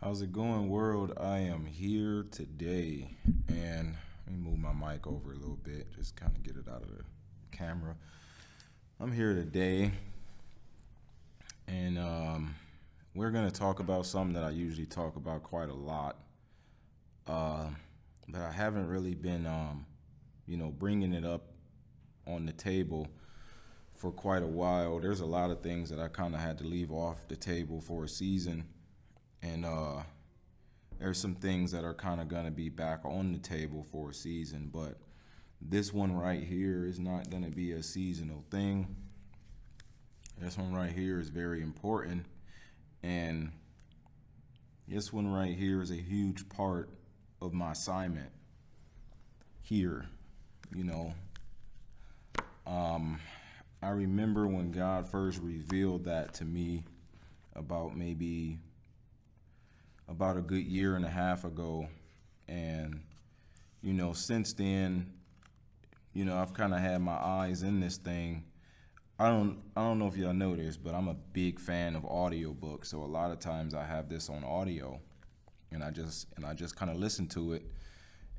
How's it going, world? I am here today, and let me move my mic over a little bit, just kind of get it out of the camera. I'm here today, and we're going to talk about something that I usually talk about quite a lot, uh, but I haven't really been, bringing it up on the table for quite a while. There's a lot of things that I kind of had to leave off the table for a season, and there's some things that are kind of going to be back on the table for a season, but this one right here is not going to be a seasonal thing. This one right here is very important, and this one right here is a huge part of my assignment here. You know, I remember when God first revealed that to me about a good year and a half ago. And, since then, I've kind of had my eyes in this thing. I don't know if y'all know this, but I'm a big fan of audiobooks. So a lot of times I have this on audio and I just kind of listen to it.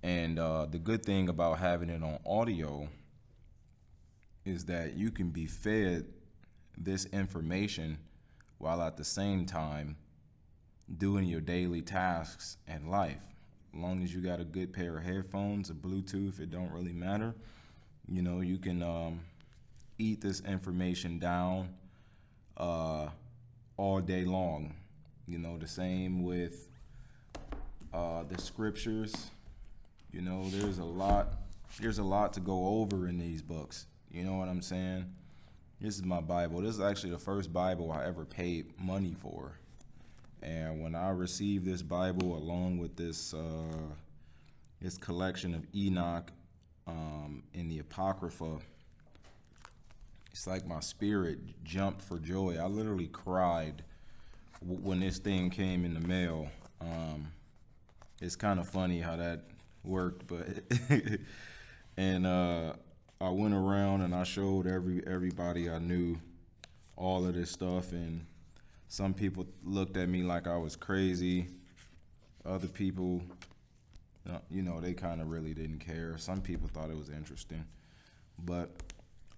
And the good thing about having it on audio is that you can be fed this information while at the same time doing your daily tasks in life. As long as you got a good pair of headphones, a Bluetooth, it don't really matter. You can eat this information down all day long. The same with the scriptures. There's a lot to go over in these books. You know what I'm saying? This is my Bible. This is actually the first Bible I ever paid money for. And when I received this Bible along with this collection of Enoch in the Apocrypha, it's like my spirit jumped for joy. I literally cried when this thing came in the mail. It's kind of funny how that worked, but and I went around and I showed everybody I knew all of this stuff, and some people looked at me like I was crazy. Other people, they kind of really didn't care. Some people thought it was interesting. But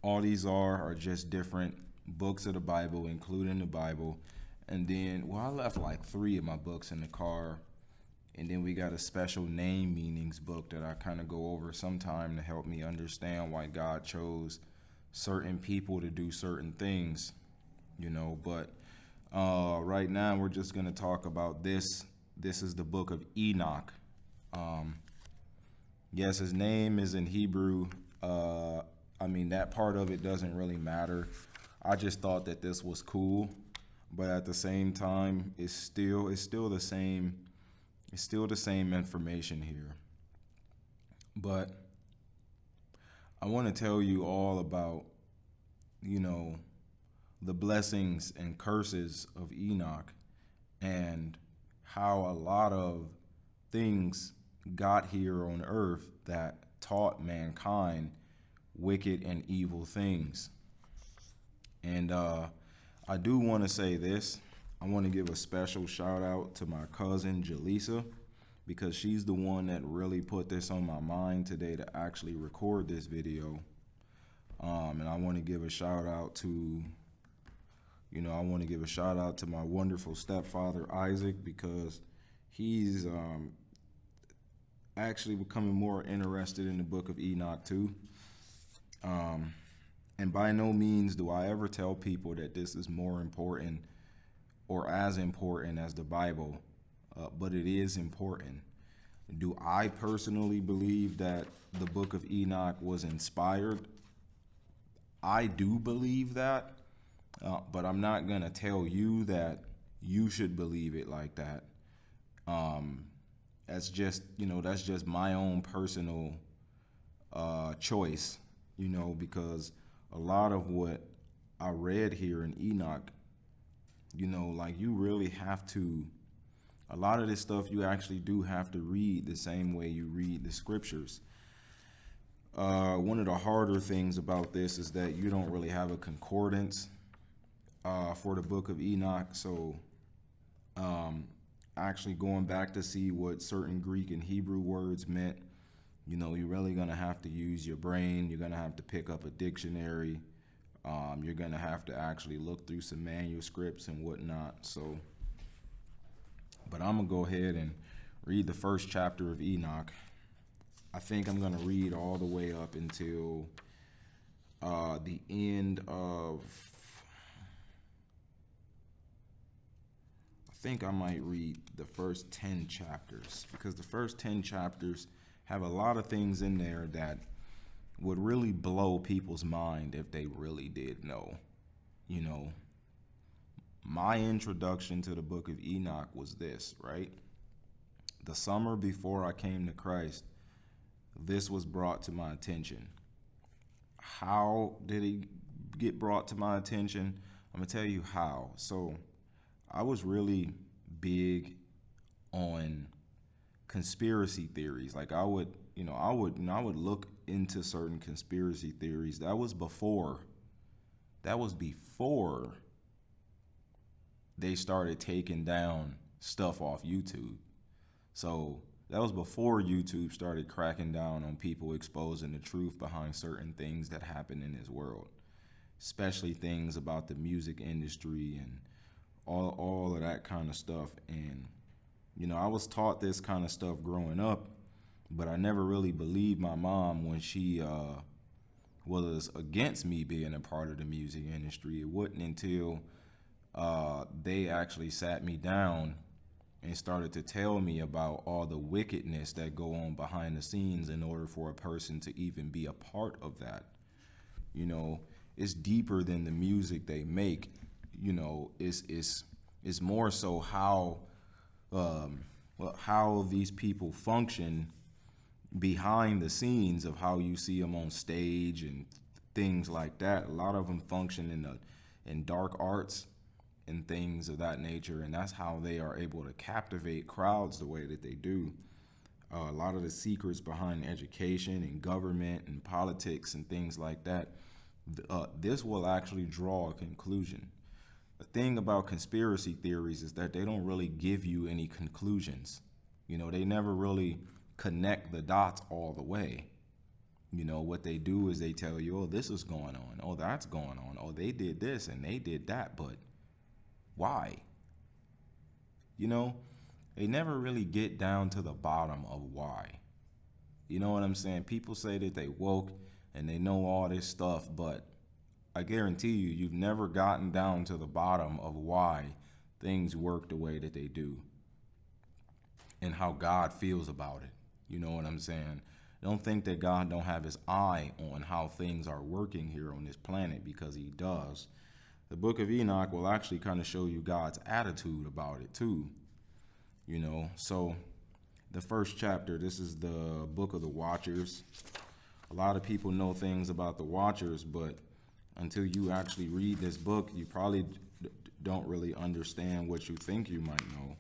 all these are just different books of the Bible, including the Bible. And then, I left like 3 of my books in the car. And then we got a special name meanings book that I kind of go over sometime to help me understand why God chose certain people to do certain things, But right now we're just going to talk about this. This is the book of Enoch. Yes, his name is in Hebrew. That part of it doesn't really matter. I just thought that this was cool, but at the same time, it's still the same. It's still the same information here. But I want to tell you all about, the blessings and curses of Enoch and how a lot of things got here on earth that taught mankind wicked and evil things. And I do want to say this. I want to give a special shout out to my cousin Jaleesa, because she's the one that really put this on my mind today to actually record this video. And I want to give a shout out to my wonderful stepfather Isaac, because he's actually becoming more interested in the book of Enoch too. And by no means do I ever tell people that this is more important or as important as the Bible, but it is important. Do I personally believe that the book of Enoch was inspired? I do believe that, but I'm not going to tell you that you should believe it like that. That's just my own personal choice, because a lot of what I read here in Enoch, you really have to, a lot of this stuff you actually do have to read the same way you read the scriptures. One of the harder things about this is that you don't really have a concordance for the book of Enoch. So actually going back to see what certain Greek and Hebrew words meant, you're really going to have to use your brain. You're going to have to pick up a dictionary. You're going to have to actually look through some manuscripts and whatnot. So, but I'm going to go ahead and read the first chapter of Enoch. I think I'm going to read all the way up until the end of, I think I might read the first 10 chapters, because the first 10 chapters have a lot of things in there that would really blow people's mind if they really did know. My introduction to the book of Enoch was this, right? The summer before I came to Christ, this was brought to my attention. How did it get brought to my attention? I'm gonna tell you how. So I was really big on conspiracy theories. Like I would look into certain conspiracy theories. That was before they started taking down stuff off YouTube. So that was before YouTube started cracking down on people exposing the truth behind certain things that happen in this world, especially things about the music industry and all of that kind of stuff. And I was taught this kind of stuff growing up, but I never really believed my mom when she was against me being a part of the music industry. It wasn't until they actually sat me down and started to tell me about all the wickedness that go on behind the scenes in order for a person to even be a part of that. It's deeper than the music they make. It's more so how these people function behind the scenes of how you see them on stage and things like that. A lot of them function in dark arts and things of that nature, and that's how they are able to captivate crowds the way that they do. A lot of the secrets behind education and government and politics and things like that, this will actually draw a conclusion. The thing about conspiracy theories is that they don't really give you any conclusions. They never really connect the dots all the way. What they do is they tell you, oh, this is going on, oh, that's going on, oh, they did this and they did that, but why? They never really get down to the bottom of why. You know what I'm saying? People say that they woke and they know all this stuff, but I guarantee you've never gotten down to the bottom of why things work the way that they do and how God feels about it. You know what I'm saying? Don't think that God don't have his eye on how things are working here on this planet, because he does. The book of Enoch will actually kind of show you God's attitude about it too. So the first chapter, this is the book of the Watchers. A lot of people know things about the Watchers, but until you actually read this book, you probably don't really understand what you think you might know.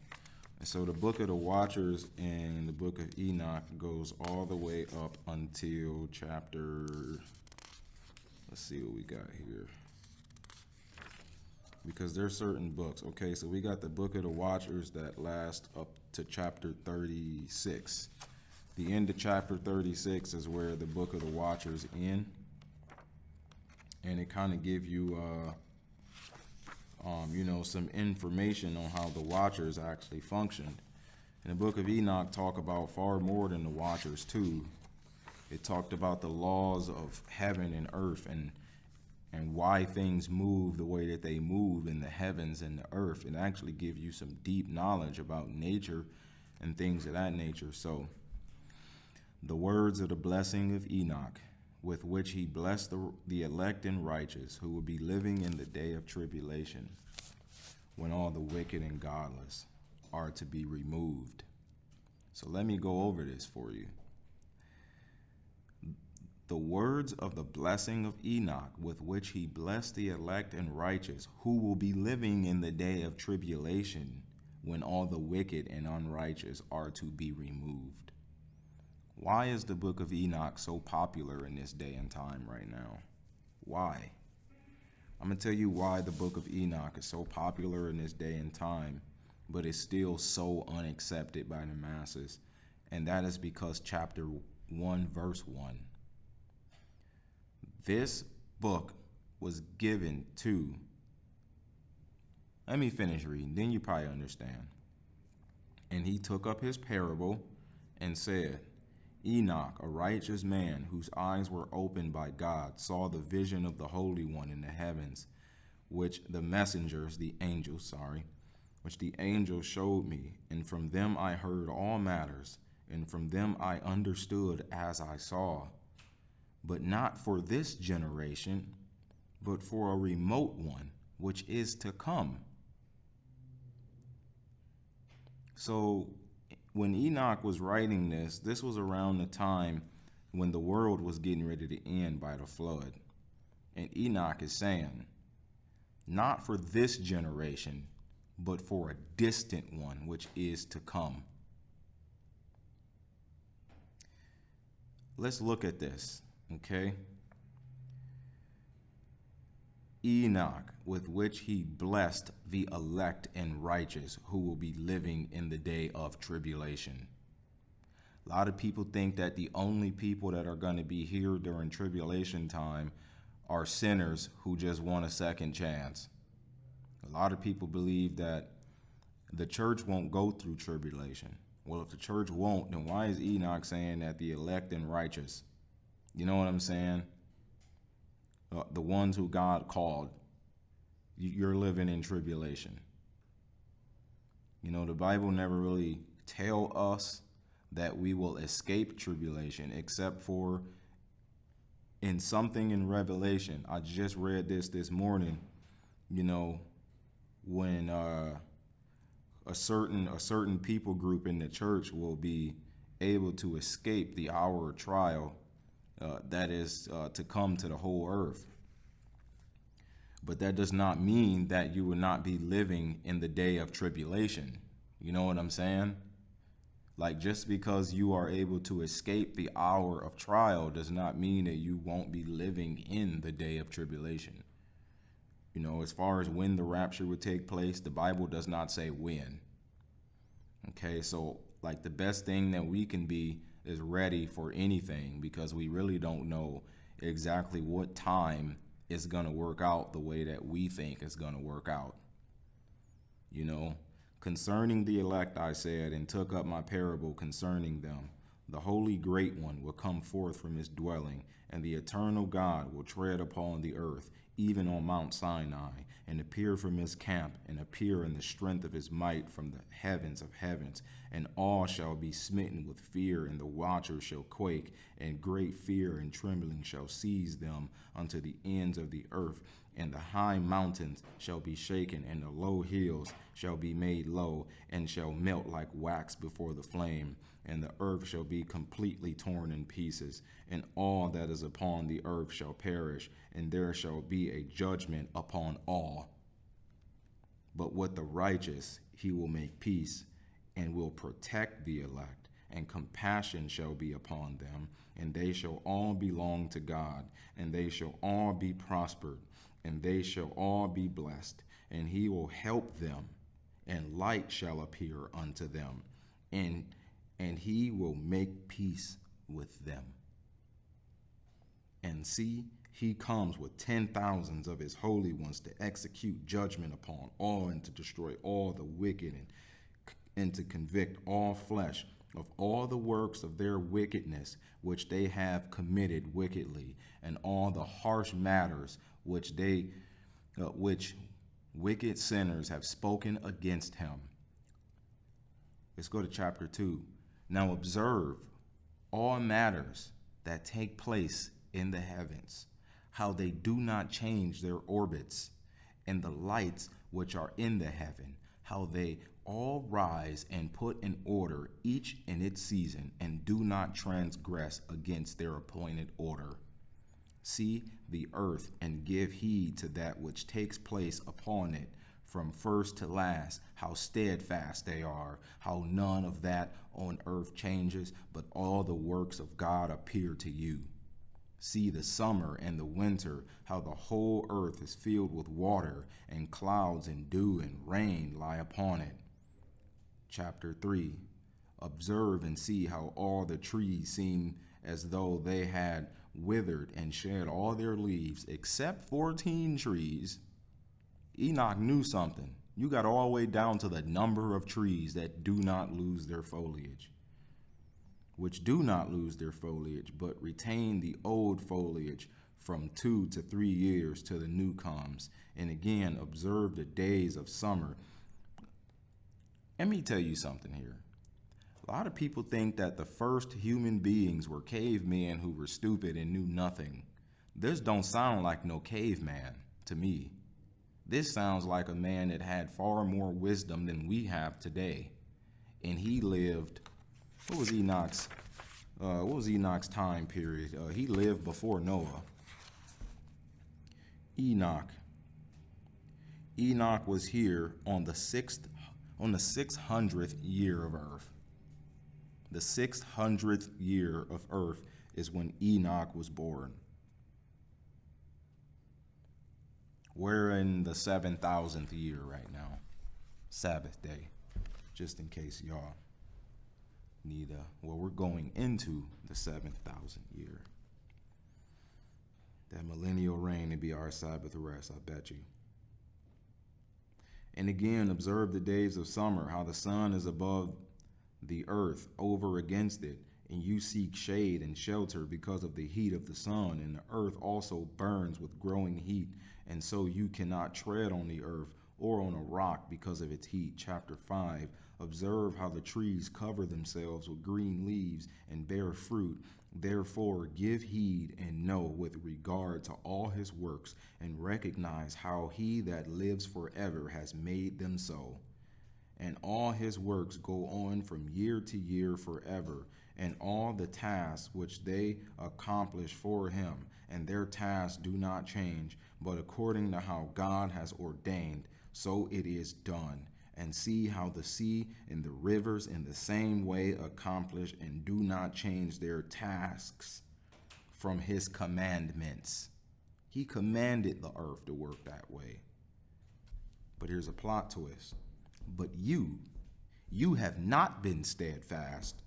And so the book of the Watchers and the book of Enoch goes all the way up until chapter, let's see what we got here, because there's certain books. Okay, so we got the book of the Watchers that lasts up to chapter 36. The end of chapter 36 is where the book of the Watchers end, and it kind of give you some information on how the Watchers actually functioned. And the book of Enoch talk about far more than the Watchers too. It talked about the laws of heaven and earth, and why things move the way that they move in the heavens and the earth. It actually gives you some deep knowledge about nature and things of that nature. So the words of the blessing of Enoch, with which he blessed the elect and righteous, who will be living in the day of tribulation, when all the wicked and godless are to be removed. So let me go over this for you. The words of the blessing of Enoch, with which he blessed the elect and righteous, who will be living in the day of tribulation, when all the wicked and unrighteous are to be removed. Why is the book of Enoch so popular in this day and time right now? Why? I'm going to tell you why the book of Enoch is so popular in this day and time, but it's still so unaccepted by the masses. And that is because chapter 1, verse 1. This book was given to, let me finish reading, then you probably understand. And he took up his parable and said, Enoch, a righteous man whose eyes were opened by God, saw the vision of the Holy One in the heavens, which the angels showed me, and from them I heard all matters, and from them I understood as I saw. But not for this generation, but for a remote one, which is to come. So when Enoch was writing this was around the time when the world was getting ready to end by the flood. And Enoch is saying, not for this generation, but for a distant one, which is to come. Let's look at this, okay? Enoch, with which he blessed the elect and righteous who will be living in the day of tribulation. A lot of people think that the only people that are going to be here during tribulation time are sinners who just want a second chance. A lot of people believe that the church won't go through tribulation. Well, if the church won't, then why is Enoch saying that the elect and righteous, you know what I'm saying? The ones who God called, you're living in tribulation. You know, the Bible never really tell us that we will escape tribulation, except for in something in Revelation. I just read this morning, you know, when a certain people group in the church will be able to escape the hour of trial that is to come to the whole earth. But that does not mean that you will not be living in the day of tribulation. You know what I'm saying? Like, just because you are able to escape the hour of trial does not mean that you won't be living in the day of tribulation. You know, as far as when the rapture would take place, the Bible does not say when. Okay, so like the best thing that we can be is ready for anything, because we really don't know exactly what time is going to work out the way that we think it's going to work out. You know, concerning the elect, I said, and took up my parable concerning them. The Holy Great One will come forth from his dwelling, and the eternal God will tread upon the earth, even on Mount Sinai, and appear from his camp, and appear in the strength of his might from the heavens of heavens. And all shall be smitten with fear, and the watchers shall quake, and great fear and trembling shall seize them unto the ends of the earth. And the high mountains shall be shaken, and the low hills shall be made low, and shall melt like wax before the flame. And the earth shall be completely torn in pieces, and all that is upon the earth shall perish, and there shall be a judgment upon all. But with the righteous he will make peace, and will protect the elect, and compassion shall be upon them, and they shall all belong to God, and they shall all be prospered, and they shall all be blessed, and he will help them, and light shall appear unto them, and he will make peace with them. And see, he comes with 10,000s of his holy ones to execute judgment upon all, and to destroy all the wicked, and to convict all flesh of all the works of their wickedness which they have committed wickedly, and all the harsh matters which wicked sinners have spoken against him. Let's go to chapter 2. Now observe all matters that take place in the heavens, how they do not change their orbits, and the lights which are in the heaven, how they all rise and put in order, each in its season, and do not transgress against their appointed order. See the earth, and give heed to that which takes place upon it, from first to last, how steadfast they are, how none of that on earth changes, but all the works of God appear to you. See the summer and the winter, how the whole earth is filled with water, and clouds and dew and rain lie upon it. chapter 3. Observe and see how all the trees seem as though they had withered and shed all their leaves, except 14 trees. Enoch knew something. You got all the way down to the number of trees that do not lose their foliage, which do not lose their foliage, but retain the old foliage from 2 to 3 years till the new comes. And again, observe the days of summer. Let me tell you something here. A lot of people think that the first human beings were cavemen who were stupid and knew nothing. This don't sound like no caveman to me. This sounds like a man that had far more wisdom than we have today. And he lived, what was Enoch's time period? He lived before Noah. Enoch was here on the 600th year of earth. The 600th year of earth is when Enoch was born. We're in the 7,000th year right now, Sabbath day, just in case y'all need we're going into the 7,000th year. That millennial reign to be our Sabbath rest, I bet you. And again, observe the days of summer, how the sun is above the earth over against it, and you seek shade and shelter because of the heat of the sun, and the earth also burns with growing heat, and so you cannot tread on the earth or on a rock because of its heat. Chapter 5, observe how the trees cover themselves with green leaves and bear fruit. Therefore give heed and know with regard to all his works, and recognize how he that lives forever has made them so. And all his works go on from year to year forever, and all the tasks which they accomplish for him, and their tasks do not change, but according to how God has ordained, so it is done. And see how the sea and the rivers in the same way accomplish and do not change their tasks from his commandments. He commanded the earth to work that way. But here's a plot twist. But you have not been steadfast,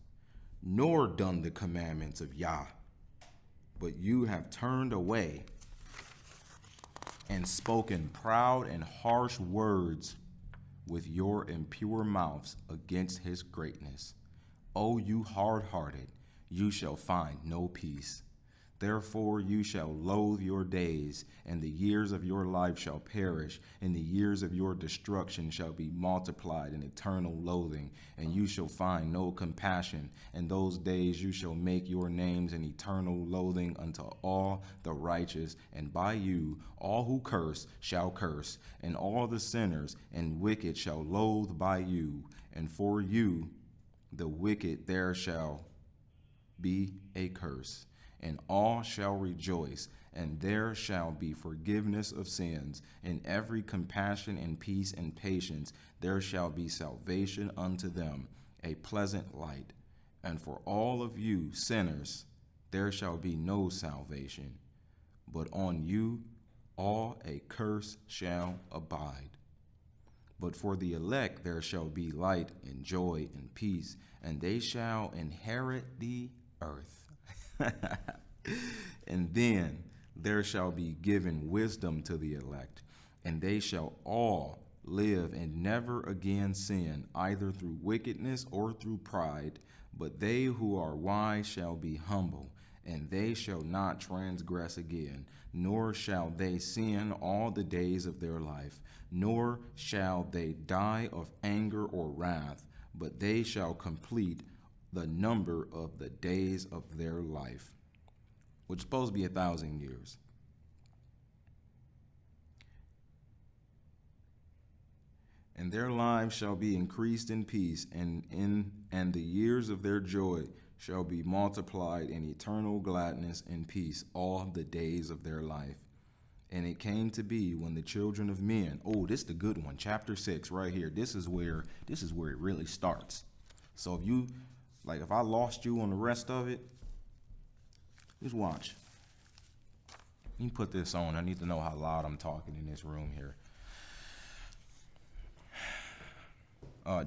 nor done the commandments of Yah, but you have turned away and spoken proud and harsh words with your impure mouths against his greatness. O you hard-hearted, you shall find no peace. Therefore you shall loathe your days, and the years of your life shall perish, and the years of your destruction shall be multiplied in eternal loathing, and you shall find no compassion. In those days you shall make your names an eternal loathing unto all the righteous, and by you all who curse shall curse, and all the sinners and wicked shall loathe by you, and for you, the wicked, there shall be a curse. And all shall rejoice, and there shall be forgiveness of sins. In every compassion and peace and patience there shall be salvation unto them, a pleasant light. And for all of you sinners there shall be no salvation, but on you all a curse shall abide. But for the elect there shall be light and joy and peace, and they shall inherit the earth. And then there shall be given wisdom to the elect, and they shall all live and never again sin, either through wickedness or through pride. But they who are wise shall be humble, and they shall not transgress again, nor shall they sin all the days of their life, nor shall they die of anger or wrath, but they shall complete the number of the days of their life, which is supposed to be 1,000 years. And their lives shall be increased in peace, and the years of their joy shall be multiplied in eternal gladness and peace all the days of their life. And it came to be when the children of men, this is the good one, chapter 6 right here. This is where it really starts. So if I lost you on the rest of it, just watch. Let me put this on. I need to know how loud I'm talking in this room here.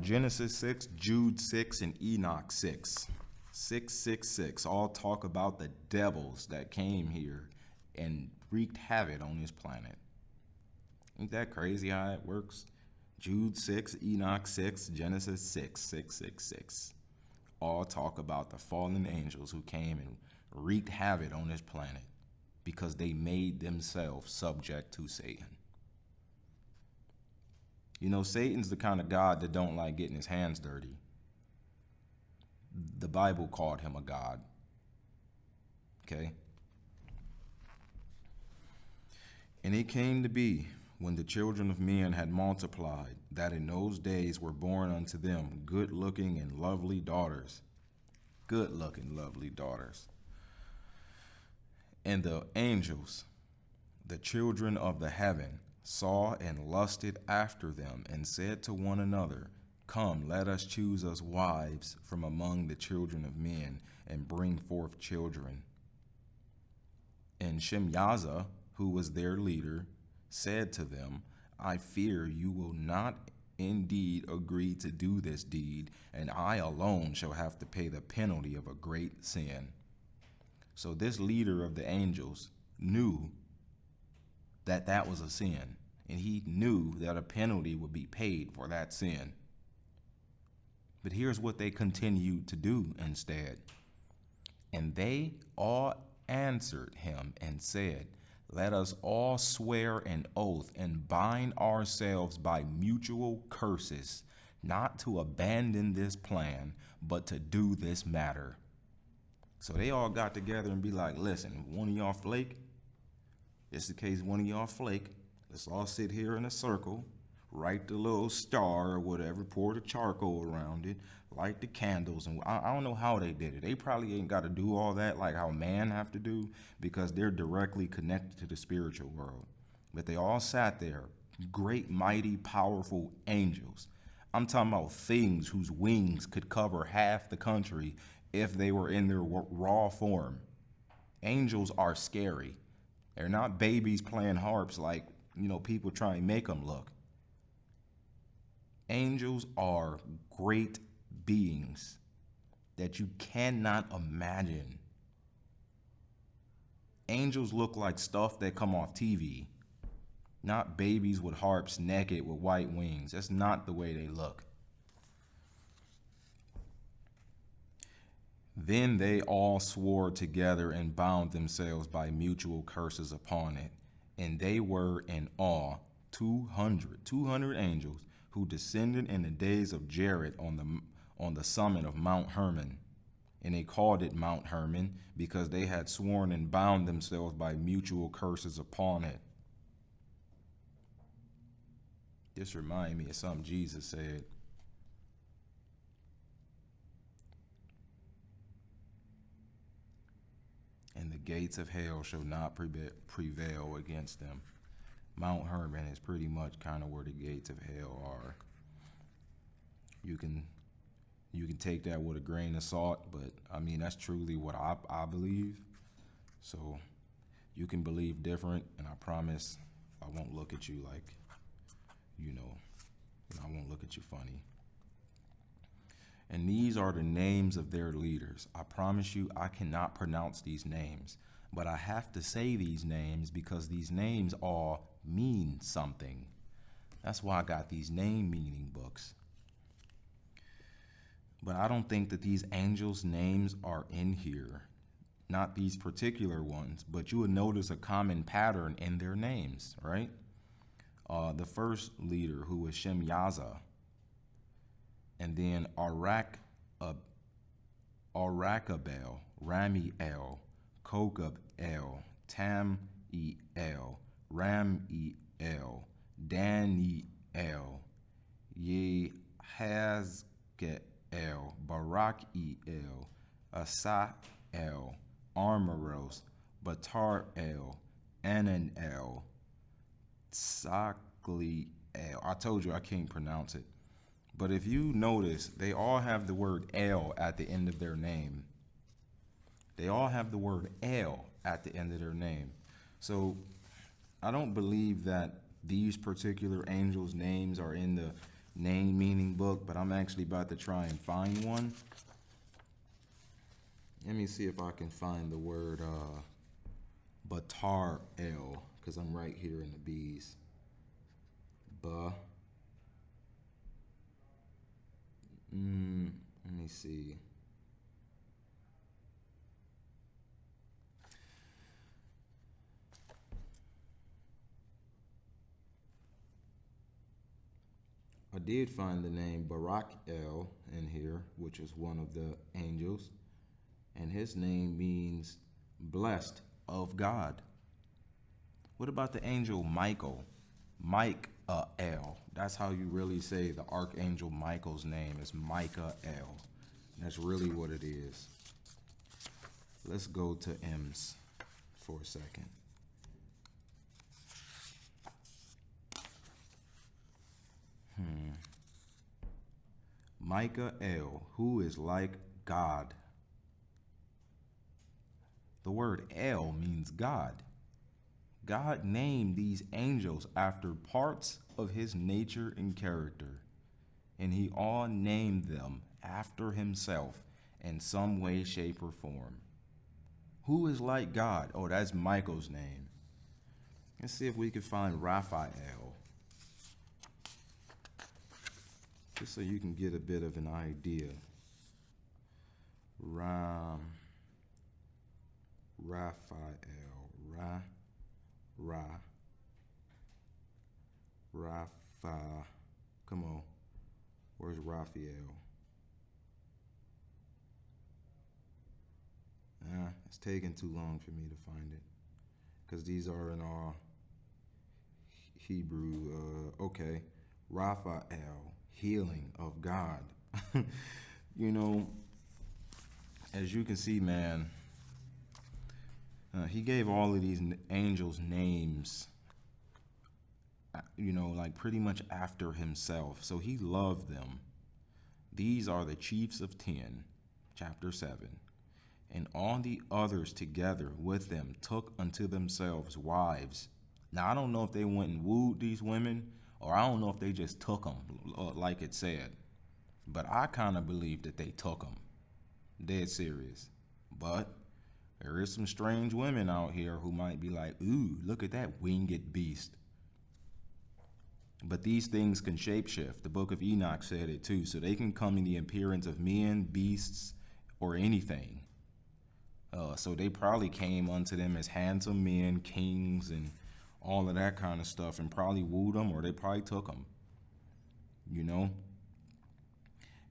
Genesis 6, Jude 6, and Enoch 6. 666 all talk about the devils that came here and wreaked havoc on this planet. Ain't that crazy how it works? Jude 6, Enoch 6, Genesis 6, 666. All talk about the fallen angels who came and wreaked havoc on this planet because they made themselves subject to Satan. You know, Satan's the kind of God that don't like getting his hands dirty. The Bible called him a god. Okay? And it came to be, when the children of men had multiplied, that in those days were born unto them good-looking and lovely daughters. Good-looking, lovely daughters. And the angels, the children of the heaven, saw and lusted after them, and said to one another, Come, let us choose us wives from among the children of men, and bring forth children. And Shemyaza, who was their leader, said to them, I fear you will not indeed agree to do this deed, and I alone shall have to pay the penalty of a great sin. So this leader of the angels knew that that was a sin, and he knew that a penalty would be paid for that sin. But here's what they continued to do instead. And they all answered him and said, Let us all swear an oath and bind ourselves by mutual curses, not to abandon this plan, but to do this matter. So they all got together and be like, listen, one of y'all flake, just in case one of y'all flake, let's all sit here in a circle, write the little star or whatever, pour the charcoal around it, light the candles. And I don't know how they did it. They probably ain't got to do all that like how man have to do, because they're directly connected to the spiritual world. But they all sat there, great, mighty, powerful angels. I'm talking about things whose wings could cover half the country if they were in their raw form. Angels are scary. They're not babies playing harps like, people try and make them look. Angels are great beings that you cannot imagine. Angels look like stuff that come off TV, not babies with harps naked with white wings. That's not the way they look. Then they all swore together and bound themselves by mutual curses upon it. And they were in awe, 200 angels, who descended in the days of Jared on the summit of Mount Hermon. And they called it Mount Hermon because they had sworn and bound themselves by mutual curses upon it. This reminds me of something Jesus said. And the gates of hell shall not prevail against them. Mount Hermon is pretty much kind of where the gates of hell are. You can take that with a grain of salt, but I mean, that's truly what I believe. So you can believe different, and I promise I won't look at you like, I won't look at you funny. And these are the names of their leaders. I promise you, I cannot pronounce these names, but I have to say these names because these names all mean something. That's why I got these name meaning books. But I don't think that these angels' names are in here. Not these particular ones, but you would notice a common pattern in their names, right? The first leader, who was Shemyaza, and then Arakabel, Ramiel, Kokabel, Tamiel, Ramiel, Daniel, Yehazkel, Barakiel, Asael, Armoros, Batarel, Ananel, Tsakliel. I told you I can't pronounce it. But if you notice, they all have the word El at the end of their name. They all have the word El at the end of their name. So I don't believe that these particular angels' names are in the name meaning book, but I'm actually about to try and find one. Let me see if I can find the word Batar El, because I'm right here in the bees. Let me see. I did find the name Barak El in here, which is one of the angels, and his name means blessed of God. What about the angel Michael? Michael. That's how you really say the archangel Michael's name is Michael. That's really what it is. Let's go to M's for a second. Michael, who is like God. The word El means God. God named these angels after parts of his nature and character, and he all named them after himself in some way, shape, or form. Who is like God? Oh, that's Michael's name. Let's see if we can find Raphael, just so you can get a bit of an idea. Raphael. Rapha. Come on. Where's Raphael? It's taking too long for me to find it, because these are in all Hebrew. Okay. Raphael, healing of God. You know, as you can see, man, he gave all of these angels names, like pretty much after himself. So he loved them. These are the chiefs of 10, chapter 7. And all the others together with them took unto themselves wives. Now, I don't know if they went and wooed these women, or I don't know if they just took them, like it said. But I kind of believe that they took them. Dead serious. But there is some strange women out here who might be like, ooh, look at that winged beast. But these things can shapeshift. The book of Enoch said it too. So they can come in the appearance of men, beasts, or anything. So they probably came unto them as handsome men, kings, and all of that kind of stuff, and probably wooed them, or they probably took them.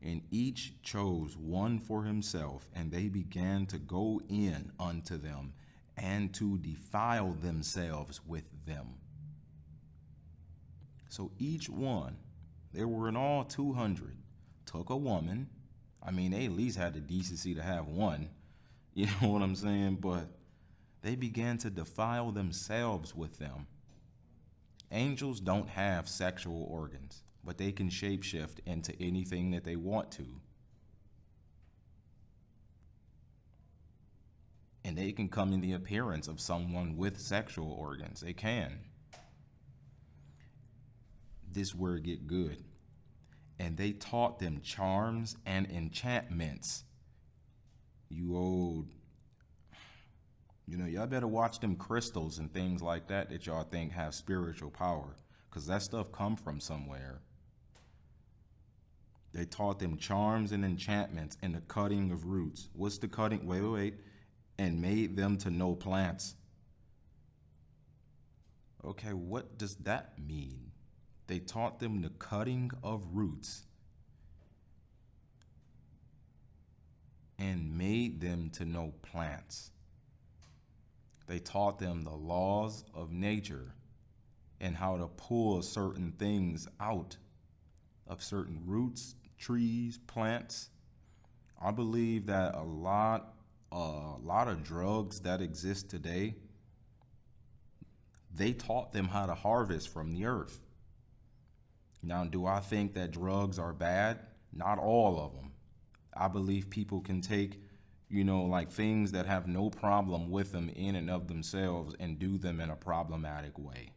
And each chose one for himself, and they began to go in unto them and to defile themselves with them. So each one, there were in all 200, took a woman. I mean, they at least had the decency to have one. You know what I'm saying? But they began to defile themselves with them. Angels don't have sexual organs, but they can shapeshift into anything that they want to. And they can come in the appearance of someone with sexual organs. They can. This word get good. And they taught them charms and enchantments. Y'all better watch them crystals and things like that y'all think have spiritual power, because that stuff come from somewhere. They taught them charms and enchantments and the cutting of roots. What's the cutting? Wait. And made them to know plants. Okay, what does that mean? They taught them the cutting of roots and made them to know plants. They taught them the laws of nature and how to pull certain things out of certain roots, trees, plants. I believe that a lot of drugs that exist today, they taught them how to harvest from the earth. Now, do I think that drugs are bad? Not all of them. I believe people can take, like things that have no problem with them in and of themselves and do them in a problematic way.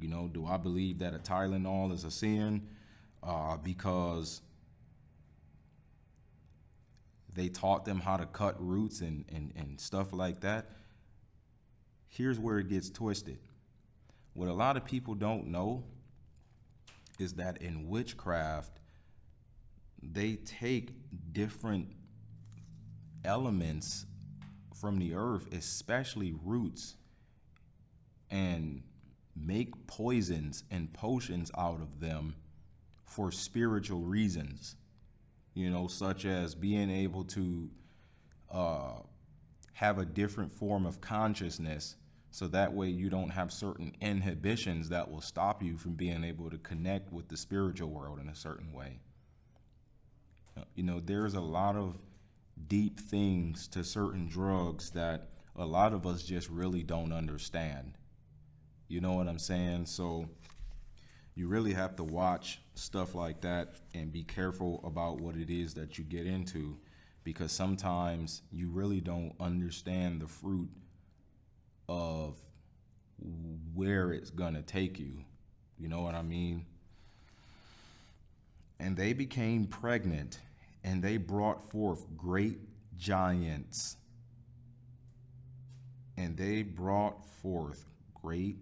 Do I believe that a Tylenol is a sin? because they taught them how to cut roots and stuff like that. Here's where it gets twisted. What a lot of people don't know is that in witchcraft, they take different elements from the earth, especially roots, and make poisons and potions out of them for spiritual reasons, such as being able to have a different form of consciousness, so that way you don't have certain inhibitions that will stop you from being able to connect with the spiritual world in a certain way. There's a lot of deep things to certain drugs that a lot of us just really don't understand. You know what I'm saying? So you really have to watch stuff like that and be careful about what it is that you get into, because sometimes you really don't understand the fruit of where it's gonna take you. You know what I mean? And they became pregnant, and they brought forth great giants. And they brought forth great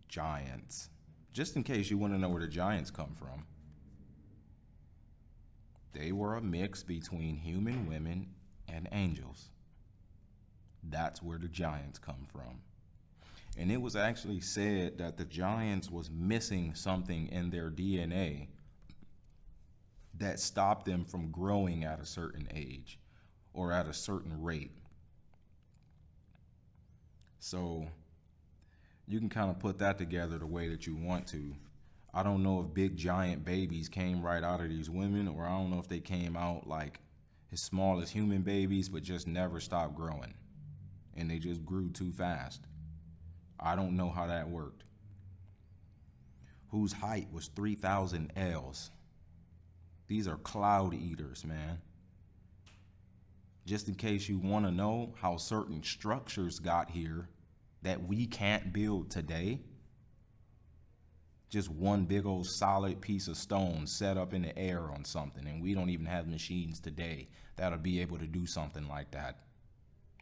giants. Just in case you want to know where the giants come from, they were a mix between human women and angels. That's where the giants come from. And it was actually said that the giants was missing something in their DNA that stopped them from growing at a certain age or at a certain rate. So you can kind of put that together the way that you want to. I don't know if big giant babies came right out of these women, or I don't know if they came out like as small as human babies but just never stopped growing and they just grew too fast. I don't know how that worked. Whose height was 3,000 ells. These are cloud eaters, man. Just in case you want to know how certain structures got here that we can't build today. Just one big old solid piece of stone set up in the air on something, and we don't even have machines today that'll be able to do something like that.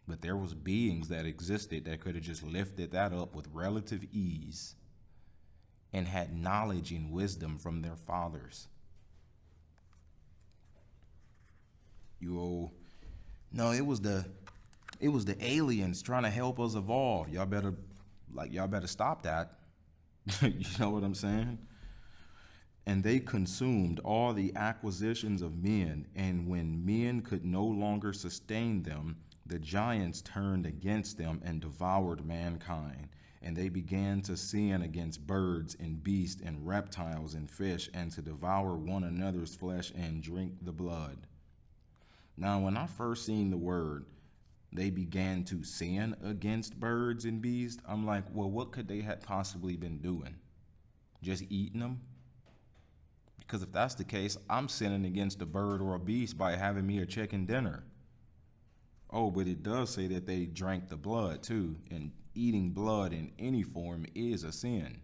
But there was beings that existed that could have just lifted that up with relative ease and had knowledge and wisdom from their fathers. No, it was the aliens trying to help us evolve. Y'all better stop that. You know what I'm saying? And they consumed all the acquisitions of men, and when men could no longer sustain them, the giants turned against them and devoured mankind. And they began to sin against birds and beasts and reptiles and fish, and to devour one another's flesh and drink the blood. Now, when I first seen the word, they began to sin against birds and beasts, I'm like, well, what could they have possibly been doing? Just eating them? Because if that's the case, I'm sinning against a bird or a beast by having me a chicken dinner. Oh, but it does say that they drank the blood too, and eating blood in any form is a sin.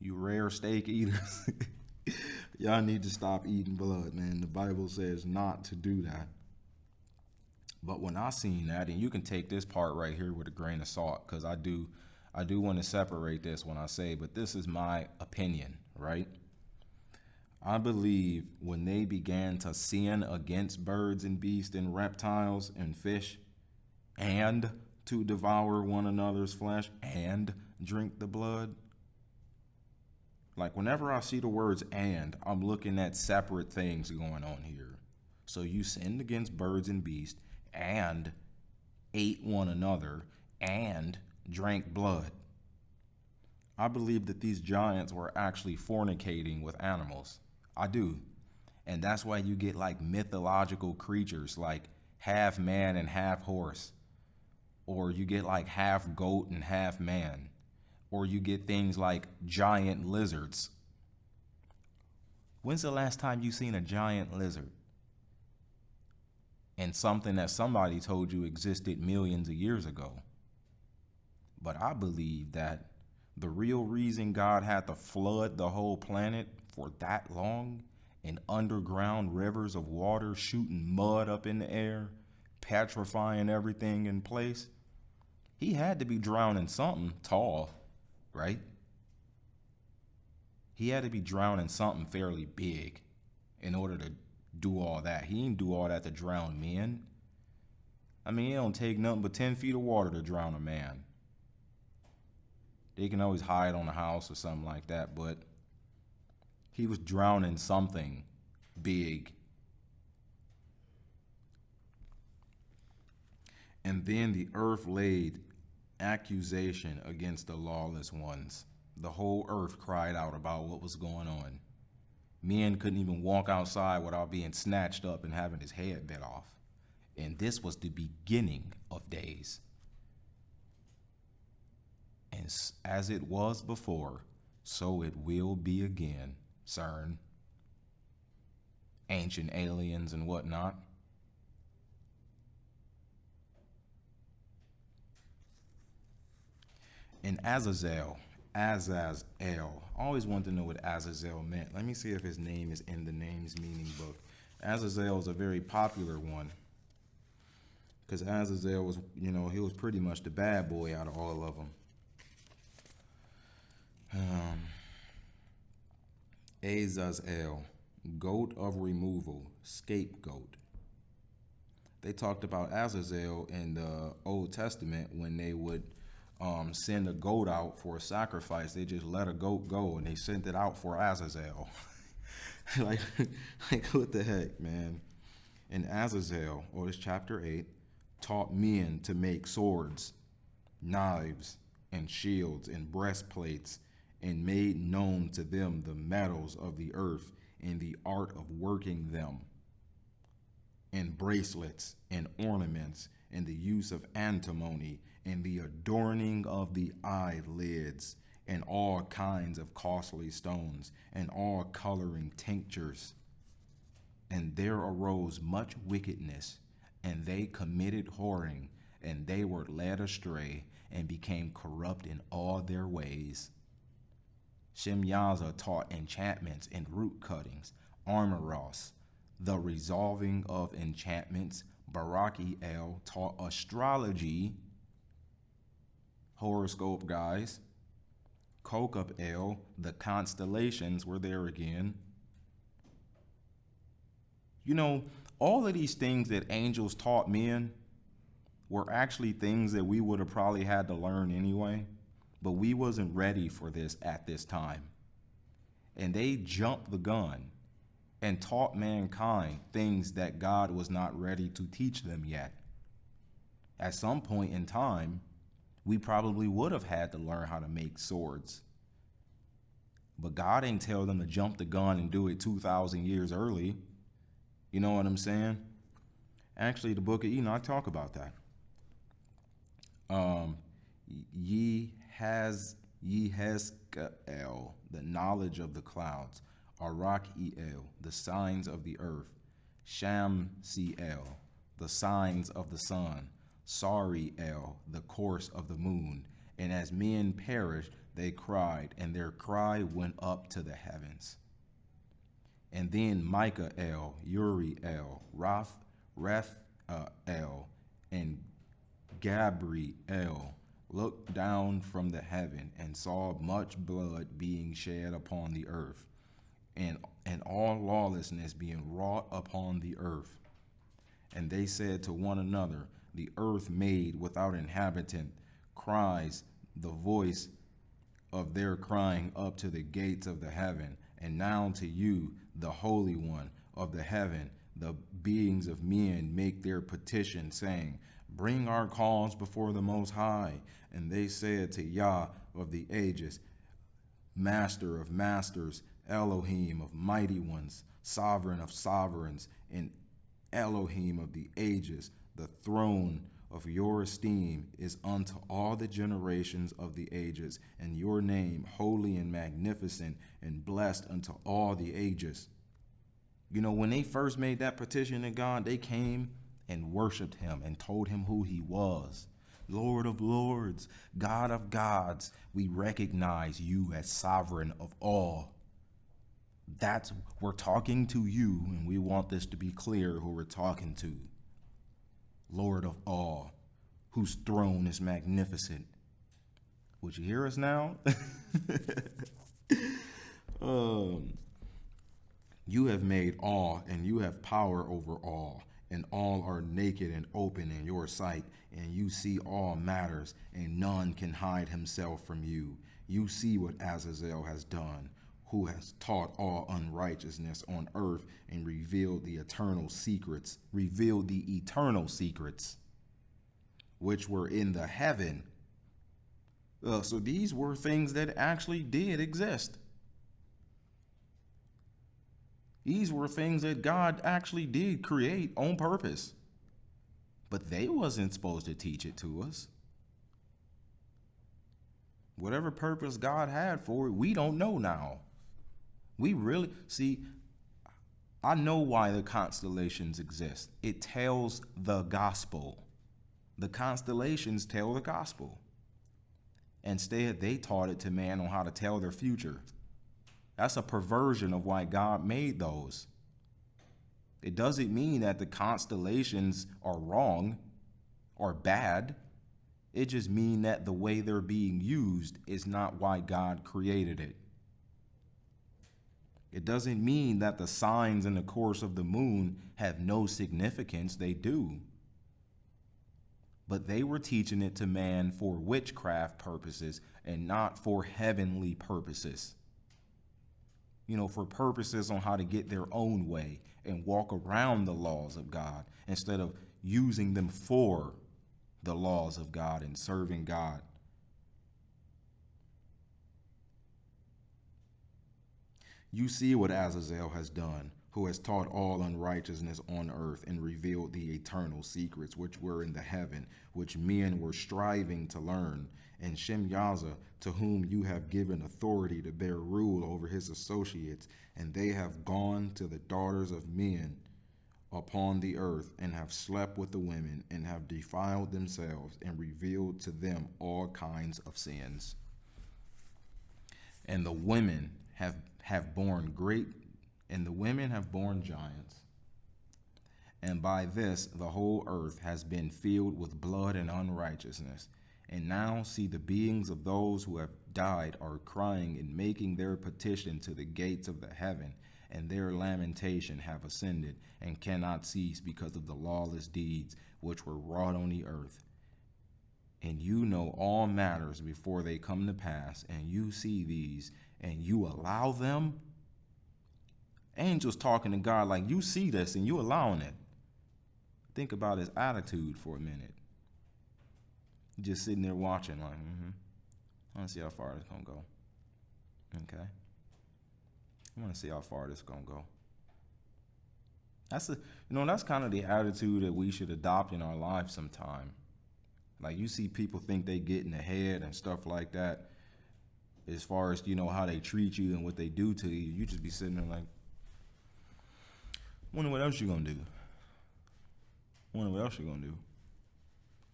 You rare steak eaters. Y'all need to stop eating blood, man. The Bible says not to do that. But when I seen that, and you can take this part right here with a grain of salt, because I do want to separate this when I say, but this is my opinion, right? I believe when they began to sin against birds and beasts and reptiles and fish, and to devour one another's flesh and drink the blood, like whenever I see the words and, I'm looking at separate things going on here. So you sinned against birds and beasts and ate one another and drank blood. I believe that these giants were actually fornicating with animals. I do. And that's why you get like mythological creatures like half man and half horse. Or you get like half goat and half man. Or you get things like giant lizards. When's the last time you seen a giant lizard? And something that somebody told you existed millions of years ago. But I believe that the real reason God had to flood the whole planet for that long, and underground rivers of water shooting mud up in the air, petrifying everything in place, he had to be drowning something tall, right? He had to be drowning something fairly big in order to do all that. He didn't do all that to drown men. I mean, it don't take nothing but 10 feet of water to drown a man. They can always hide on a house or something like that, but he was drowning something big. And then the earth laid accusation against the lawless ones. The whole earth cried out about what was going on. Men couldn't even walk outside without being snatched up and having his head bit off. And this was the beginning of days. And as it was before, so it will be again, CERN, ancient aliens and whatnot. And Azazel, I always wanted to know what Azazel meant. Let me see if his name is in the names meaning book. Azazel is a very popular one, because Azazel was, he was pretty much the bad boy out of all of them. Azazel, goat of removal, scapegoat. They talked about Azazel in the Old Testament when they would send a goat out for a sacrifice. They just let a goat go and they sent it out for Azazel. like what the heck, man? And Azazel, or it's chapter 8, taught men to make swords, knives, and shields, and breastplates, and made known to them the metals of the earth and the art of working them, and bracelets, and ornaments, and the use of antimony, and the adorning of the eyelids, and all kinds of costly stones, and all coloring tinctures. And there arose much wickedness, and they committed whoring, and they were led astray, and became corrupt in all their ways. Shemyaza taught enchantments and root cuttings, Armoros, the resolving of enchantments. Barakiel taught astrology, horoscope guys. Kokab-el, the constellations were there again. All of these things that angels taught men were actually things that we would have probably had to learn anyway, but we wasn't ready for this at this time. And they jumped the gun and taught mankind things that God was not ready to teach them yet. At some point in time, we probably would have had to learn how to make swords. But God ain't tell them to jump the gun and do it 2,000 years early. You know what I'm saying? Actually, the book of Enoch talk about that. Yehezkel, the knowledge of the clouds. Arakiel, the signs of the earth. Shamsiel, the signs of the sun. Sariel, the course of the moon. And as men perished, they cried, and their cry went up to the heavens. And then Michael, Uriel, Raphel, and Gabriel looked down from the heaven and saw much blood being shed upon the earth, and all lawlessness being wrought upon the earth. And they said to one another, the earth made without inhabitant cries the voice of their crying up to the gates of the heaven. And now to you, the Holy One of the heaven, the beings of men make their petition, saying, bring our cause before the Most High. And they said to Yah of the ages, Master of masters, Elohim of mighty ones, Sovereign of sovereigns, and Elohim of the ages, the throne of your esteem is unto all the generations of the ages, and your name holy and magnificent and blessed unto all the ages. When they first made that petition to God, they came and worshiped him and told him who he was. Lord of lords, God of gods, we recognize you as sovereign of all. We're talking to you, and we want this to be clear who we're talking to. Lord of all, whose throne is magnificent. Would you hear us now? You have made all, and you have power over all, and all are naked and open in your sight, and you see all matters, and none can hide himself from you. You see what Azazel has done, who has taught all unrighteousness on earth and revealed the eternal secrets, which were in the heaven. So these were things that actually did exist. These were things that God actually did create on purpose. But they wasn't supposed to teach it to us. Whatever purpose God had for it, we don't know now. We really, see, I know why the constellations exist. It tells the gospel. The constellations tell the gospel. Instead, they taught it to man on how to tell their future. That's a perversion of why God made those. It doesn't mean that the constellations are wrong or bad. It just means that the way they're being used is not why God created it. It doesn't mean that the signs in the course of the moon have no significance. They do. But they were teaching it to man for witchcraft purposes and not for heavenly purposes. For purposes on how to get their own way and walk around the laws of God instead of using them for the laws of God and serving God. You see what Azazel has done, who has taught all unrighteousness on earth and revealed the eternal secrets which were in the heaven, which men were striving to learn. And Shemyaza, to whom you have given authority to bear rule over his associates, and they have gone to the daughters of men upon the earth, and have slept with the women, and have defiled themselves, and revealed to them all kinds of sins. And the women have borne giants. And by this the whole earth has been filled with blood and unrighteousness. And now see, the beings of those who have died are crying and making their petition to the gates of the heaven, and their lamentation have ascended and cannot cease because of the lawless deeds which were wrought on the earth. And you know all matters before they come to pass, and you see these, and you allow them. Angels talking to God like, you see this and you allowing it. Think about his attitude for a minute. Just sitting there watching like, I want to see how far this going to go. Okay. I want to see how far this is going to go. That's kind of the attitude that we should adopt in our lives sometime. Like, you see people think they getting ahead and stuff like that. As far as, how they treat you and what they do to you, you just be sitting there like, wonder what else you gonna do. Wonder what else you gonna do.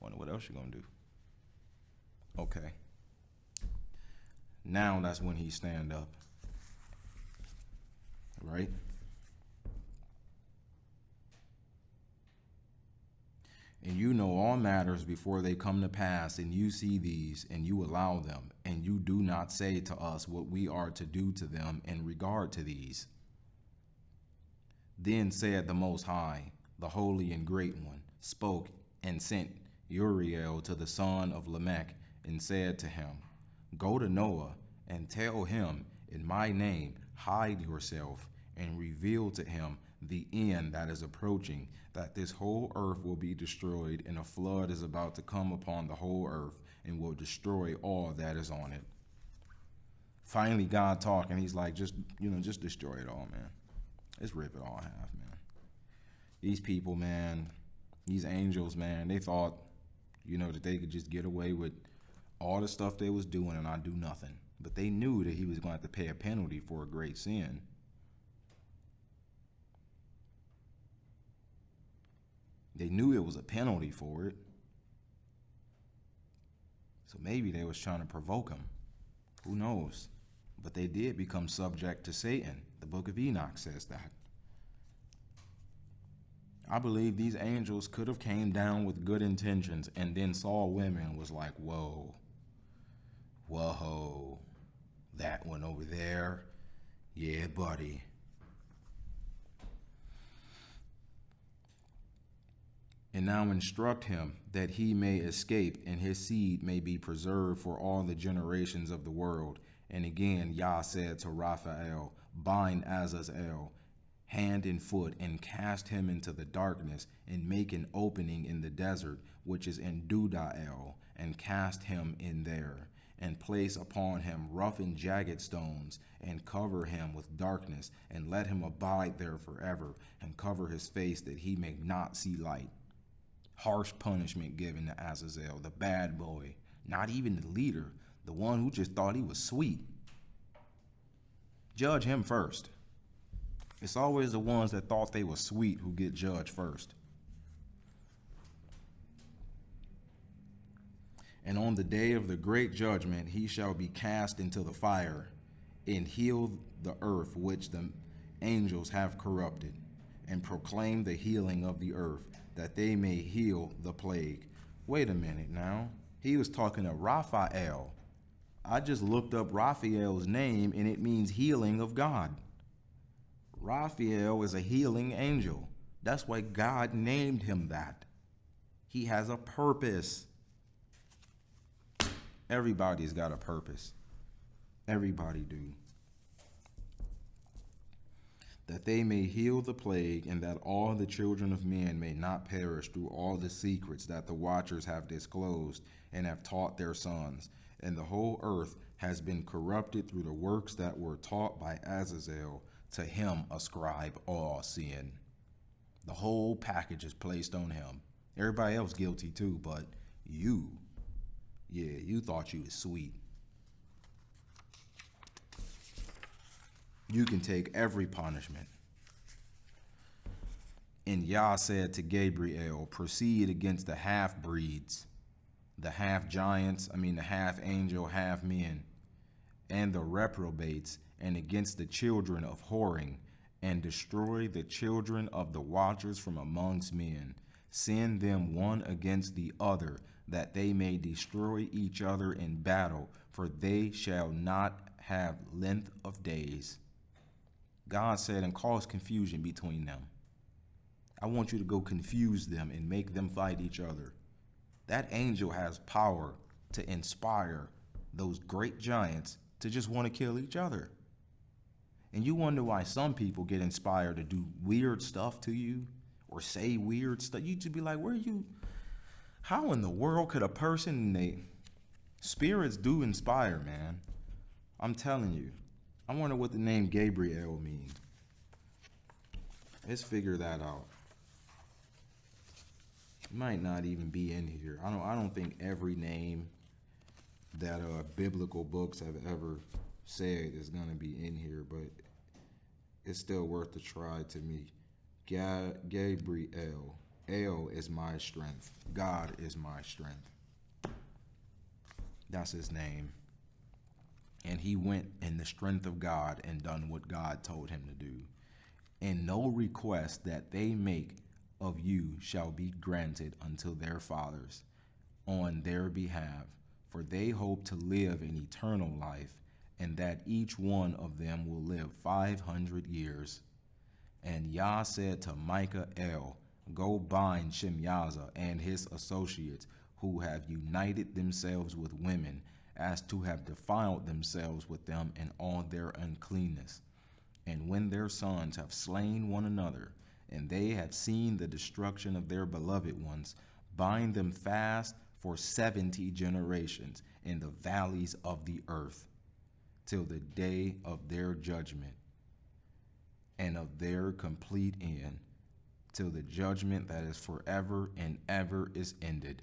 Wonder what else you gonna do. Okay. Now that's when he stand up. Right? And you know all matters before they come to pass, and you see these, and you allow them, and you do not say to us what we are to do to them in regard to these. Then said the Most High, the Holy and Great One, spoke and sent Uriel to the son of Lamech, and said to him, Go to Noah, and tell him, in my name, hide yourself, and reveal to him the end that is approaching, that this whole earth will be destroyed, and a flood is about to come upon the whole earth, and will destroy all that is on it. Finally, God talking, he's like, just destroy it all, man. Let's rip it all in half, man. These people, man, these angels, man, they thought, that they could just get away with all the stuff they was doing and not do nothing. But they knew that he was going to have to pay a penalty for a great sin. They knew it was a penalty for it. So maybe they was trying to provoke him. Who knows? but they did become subject to Satan. The book of Enoch says that. I believe these angels could have came down with good intentions and then saw women and was like, whoa, whoa, that one over there, yeah, buddy. And now instruct him that he may escape and his seed may be preserved for all the generations of the world. And again, Yah said to Raphael, bind Azazel hand and foot and cast him into the darkness and make an opening in the desert, which is in Dudael, and cast him in there and place upon him rough and jagged stones and cover him with darkness and let him abide there forever and cover his face that he may not see light. Harsh punishment given to Azazel, the bad boy, not even the leader, the one who just thought he was sweet. Judge him first. It's always the ones that thought they were sweet who get judged first. And on the day of the great judgment, he shall be cast into the fire and heal the earth which the angels have corrupted, and proclaim the healing of the earth, that they may heal the plague. Wait a minute now. He was talking to Raphael. I just looked up Raphael's name and it means healing of God. Raphael is a healing angel. That's why God named him that. He has a purpose. Everybody's got a purpose. Everybody do. That they may heal the plague, and that all the children of men may not perish through all the secrets that the watchers have disclosed and have taught their sons. And the whole earth has been corrupted through the works that were taught by Azazel. To him ascribe all sin. The whole package is placed on him. Everybody else guilty too, but you thought you was sweet. You can take every punishment. And Yah said to Gabriel, proceed against the half-breeds, the half-giants, the half-angel, half-men, and the reprobates, and against the children of whoring, and destroy the children of the watchers from amongst men. Send them one against the other, that they may destroy each other in battle, for they shall not have length of days. God said, and cause confusion between them. I want you to go confuse them and make them fight each other. That angel has power to inspire those great giants to just want to kill each other. And you wonder why some people get inspired to do weird stuff to you or say weird stuff. You just be like, how in the world could a person, spirits do inspire, man. I'm telling you. I wonder what the name Gabriel means. Let's figure that out. It might not even be in here. I don't think every name that biblical books have ever said is gonna be in here, but it's still worth a try to me. Gabriel. El is my strength. God is my strength. That's his name. And he went in the strength of God and done what God told him to do. And no request that they make of you shall be granted unto their fathers on their behalf, for they hope to live in eternal life, and that each one of them will live 500 years. And Yah said to Michael, go bind Shemyaza and his associates, who have united themselves with women, as to have defiled themselves with them in all their uncleanness. And when their sons have slain one another, and they have seen the destruction of their beloved ones, bind them fast for 70 generations in the valleys of the earth, till the day of their judgment and of their complete end, till the judgment that is forever and ever is ended.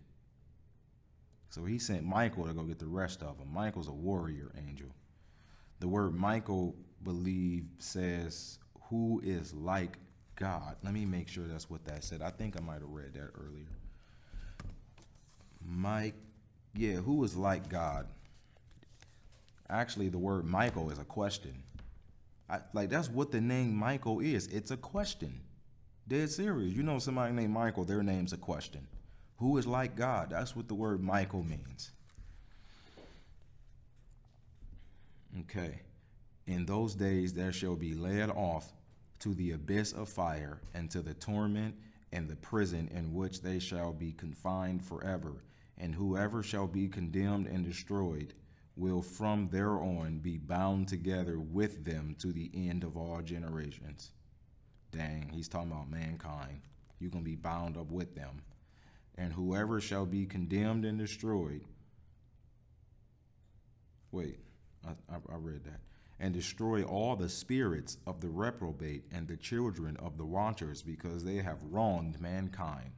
So he sent Michael to go get the rest of them. Michael's a warrior angel. The word Michael, says, who is like God. Let me make sure that's what that said. I think I might have read that earlier. Who is like God? Actually, the word Michael is a question. Like, that's what the name Michael is. It's a question. Dead serious. You know somebody named Michael, their name's a question. Who is like God? That's what the word Michael means. Okay. In those days there shall be led off to the abyss of fire, and to the torment and the prison in which they shall be confined forever. And whoever shall be condemned and destroyed will from thereon be bound together with them to the end of all generations. Dang, he's talking about mankind. You're going to be bound up with them. And whoever shall be condemned and destroyed, wait, I read that. And destroy all the spirits of the reprobate and the children of the watchers, because they have wronged mankind.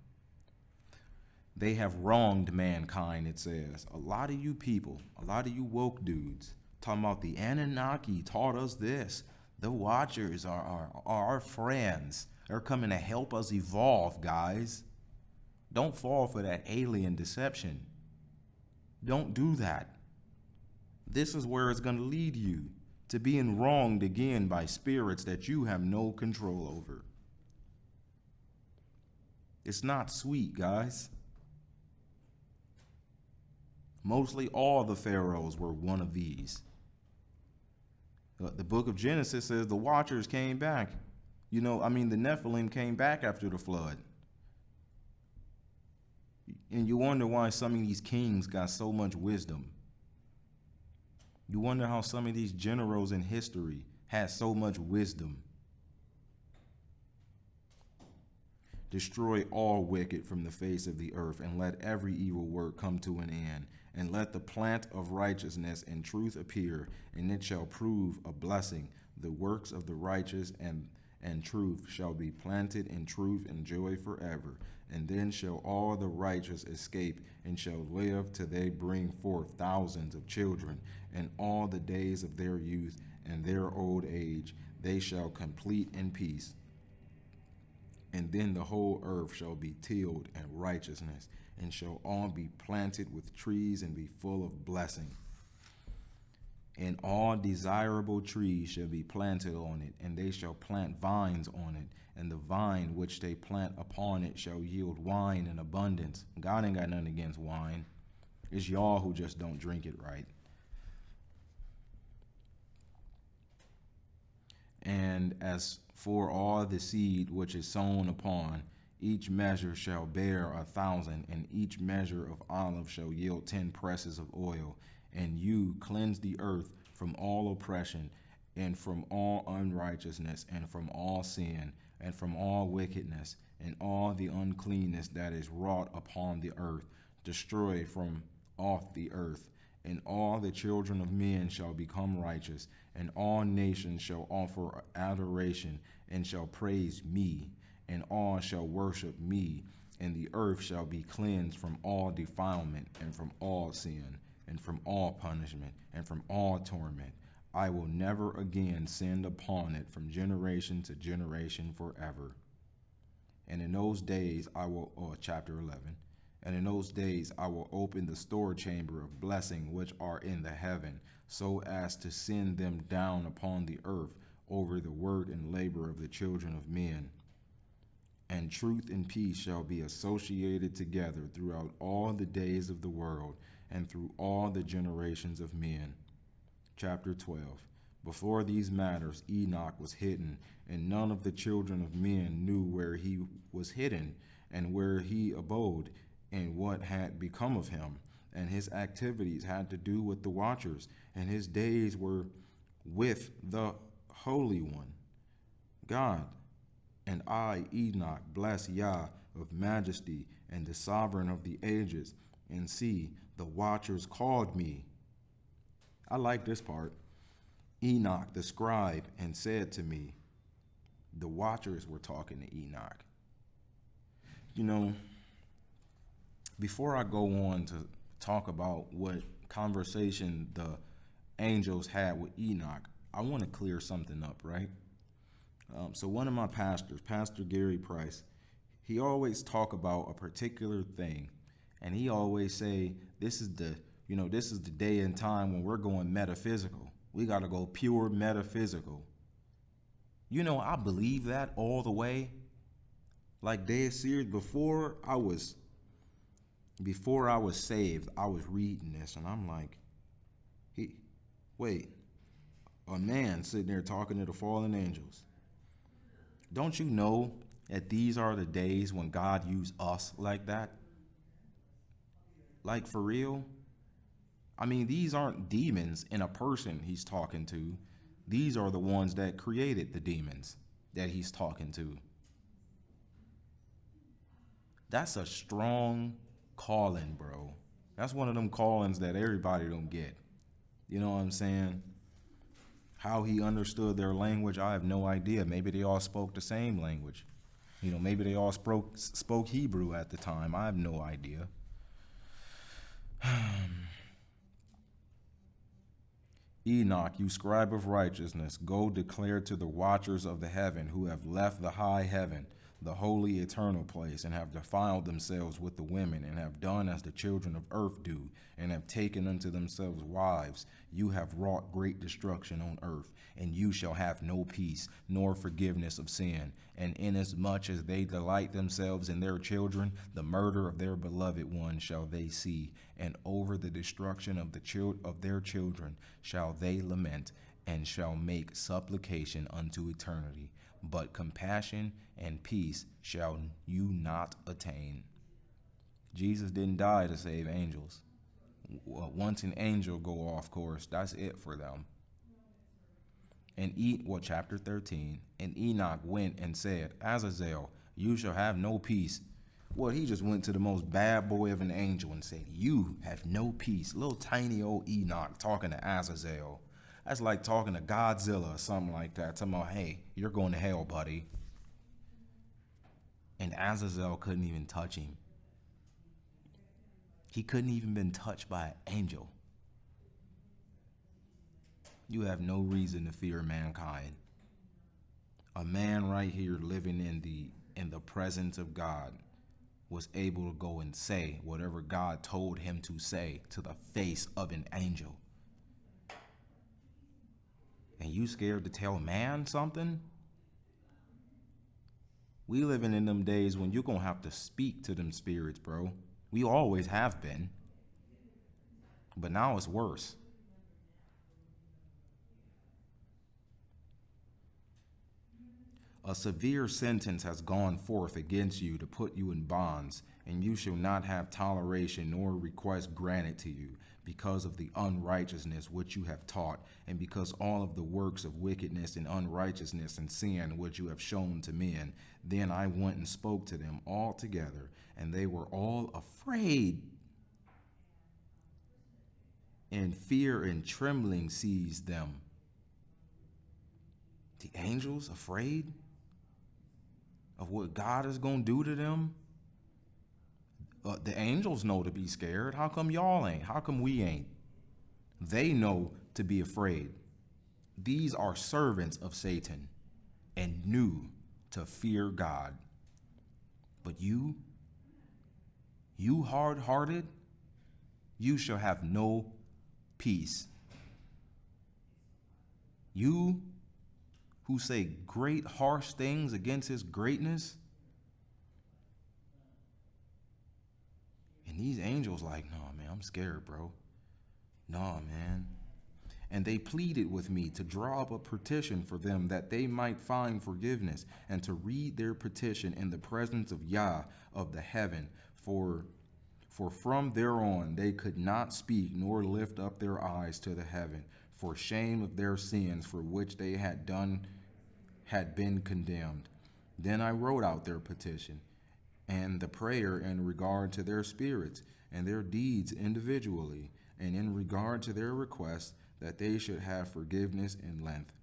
They have wronged mankind, it says. A lot of you people, a lot of you woke dudes, talking about the Anunnaki taught us this. The watchers are our friends. They're coming to help us evolve, guys. Don't fall for that alien deception. Don't do that. This is where it's going to lead you, to being wronged again by spirits that you have no control over. It's not sweet, guys. Mostly all the pharaohs were one of these. The book of Genesis says the watchers came back. The Nephilim came back after the flood. And you wonder why some of these kings got so much wisdom. You wonder how some of these generals in history had so much wisdom. Destroy all wicked from the face of the earth, and let every evil work come to an end. And let the plant of righteousness and truth appear, and it shall prove a blessing. The works of the righteous and truth shall be planted in truth and joy forever. And then shall all the righteous escape, and shall live till they bring forth thousands of children. And all the days of their youth and their old age they shall complete in peace. And then the whole earth shall be tilled in righteousness, and shall all be planted with trees and be full of blessing. And all desirable trees shall be planted on it, and they shall plant vines on it, and the vine which they plant upon it shall yield wine in abundance. God ain't got nothing against wine. It's y'all who just don't drink it right. And as for all the seed which is sown upon, each measure shall bear 1,000, and each measure of olive shall yield 10 presses of oil. And you cleanse the earth from all oppression, and from all unrighteousness, and from all sin, and from all wickedness, and all the uncleanness that is wrought upon the earth. Destroy from off the earth. And all the children of men shall become righteous, and all nations shall offer adoration, and shall praise me, and all shall worship me. And the earth shall be cleansed from all defilement, and from all sin, and from all punishment, and from all torment. I will never again send upon it from generation to generation forever. And in those days I will, chapter 11, and in those days I will open the store chamber of blessing which are in the heaven, so as to send them down upon the earth over the work and labor of the children of men. And truth and peace shall be associated together throughout all the days of the world, and through all the generations of men. Chapter 12. Before these matters Enoch was hidden, and none of the children of men knew where he was hidden, and where he abode, and what had become of him. And his activities had to do with the watchers, and his days were with the Holy One, God. And I, Enoch, bless Yah of majesty, and the sovereign of the ages. And see, the watchers called me. I like this part. Enoch the scribe, and said to me. The watchers were talking to Enoch. Before I go on to talk about what conversation the angels had with Enoch, I want to clear something up, right? So one of my pastors, Pastor Gary Price, he always talk about a particular thing, and he always say, this is the, You know, this is the day and time when we're going metaphysical. We got to go pure metaphysical. You know, I believe that all the way. Like dead serious. Before I was saved, I was reading this and I'm like, wait, a man sitting there talking to the fallen angels. Don't you know that these are the days when God used us like that? Like for real? I mean, these aren't demons in a person he's talking to. These are the ones that created the demons that he's talking to. That's a strong calling, bro. That's one of them callings that everybody don't get. You know what I'm saying? How he understood their language, I have no idea. Maybe they all spoke the same language. You know, maybe they all spoke Hebrew at the time. I have no idea. Enoch, you scribe of righteousness, go declare to the watchers of the heaven who have left the high heaven, the holy eternal place, and have defiled themselves with the women, and have done as the children of earth do, and have taken unto themselves wives. You have wrought great destruction on earth, and you shall have no peace, nor forgiveness of sin. And inasmuch as they delight themselves in their children, the murder of their beloved one shall they see, and over the destruction of their children shall they lament, and shall make supplication unto eternity. But compassion and peace shall you not attain. Jesus didn't die to save angels. Once an angel go off course, that's it for them. And chapter 13, and Enoch went and said, Azazel, you shall have no peace. Well, he just went to the most bad boy of an angel and said, you have no peace. Little tiny old Enoch talking to Azazel. That's like talking to Godzilla or something like that. Talking about, hey, you're going to hell, buddy. And Azazel couldn't even touch him. He couldn't even been touched by an angel. You have no reason to fear mankind. A man right here living in the presence of God was able to go and say whatever God told him to say to the face of an angel. And you scared to tell man something? We living in them days when you're going to have to speak to them spirits, bro. We always have been. But now it's worse. A severe sentence has gone forth against you to put you in bonds, and you shall not have toleration nor request granted to you, because of the unrighteousness which you have taught, and because all of the works of wickedness and unrighteousness and sin which you have shown to men. Then I went and spoke to them all together, and they were all afraid. And fear and trembling seized them. The angels afraid of what God is going to do to them? The angels know to be scared. How come y'all ain't? How come we ain't? They know to be afraid. These are servants of Satan and knew to fear God. But you hard-hearted, you shall have no peace. You who say great harsh things against his greatness. And these angels like, nah, man, I'm scared, bro. Nah, man. And they pleaded with me to draw up a petition for them that they might find forgiveness, and to read their petition in the presence of Yah of the heaven. For from thereon they could not speak nor lift up their eyes to the heaven, for shame of their sins for which they had been condemned. Then I wrote out their petition and the prayer in regard to their spirits and their deeds individually, and in regard to their request that they should have forgiveness and length.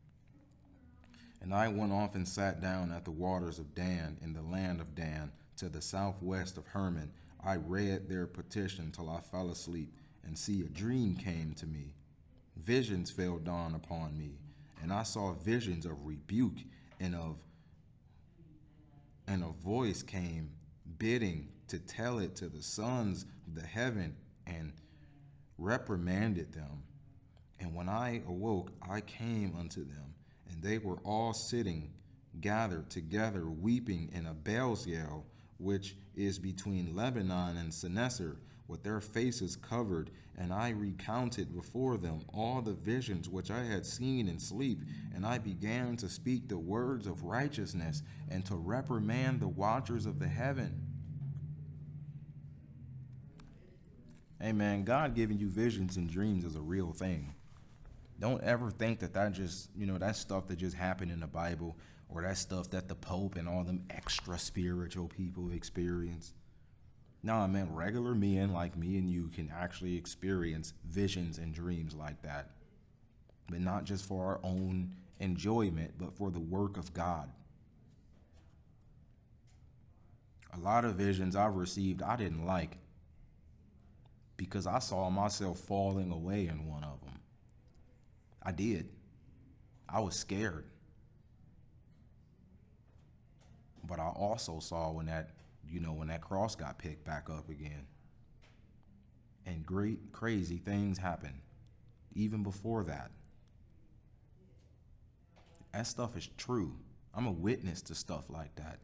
And I went off and sat down at the waters of Dan in the land of Dan, to the southwest of Hermon. I read their petition till I fell asleep, and see, a dream came to me. Visions fell down upon me, and I saw visions of rebuke, and a voice came bidding to tell it to the sons of the heaven and reprimanded them. And when I awoke, I came unto them, and they were all sitting gathered together, weeping in a Baal-Zeal, which is between Lebanon and Senneser, with their faces covered. And I recounted before them all the visions which I had seen in sleep, and I began to speak the words of righteousness, and to reprimand the watchers of the heaven. Hey man, God giving you visions and dreams is a real thing. Don't ever think that just, that stuff that just happened in the Bible, or that stuff that the Pope and all them extra spiritual people experience. Nah, man, regular men like me and you can actually experience visions and dreams like that. But not just for our own enjoyment, but for the work of God. A lot of visions I've received I didn't like, because I saw myself falling away in one of them. I did. I was scared. But I also saw when that cross got picked back up again. And great, crazy things happened even before that. That stuff is true. I'm a witness to stuff like that.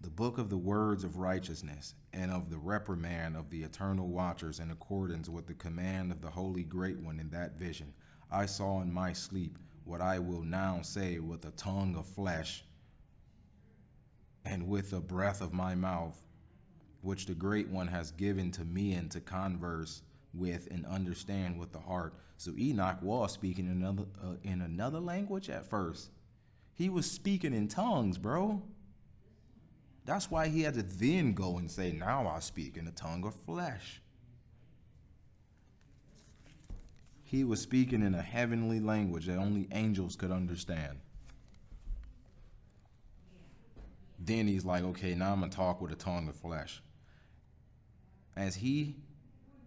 The book of the words of righteousness and of the reprimand of the eternal watchers, in accordance with the command of the Holy Great One in that vision. I saw in my sleep what I will now say with a tongue of flesh and with the breath of my mouth, which the Great One has given to me, and to converse with and understand with the heart. So Enoch was speaking in another language at first. He was speaking in tongues, bro. That's why he had to then go and say, now I speak in the tongue of flesh. He was speaking in a heavenly language that only angels could understand. Then he's like, okay, now I'm going to talk with a tongue of flesh. As he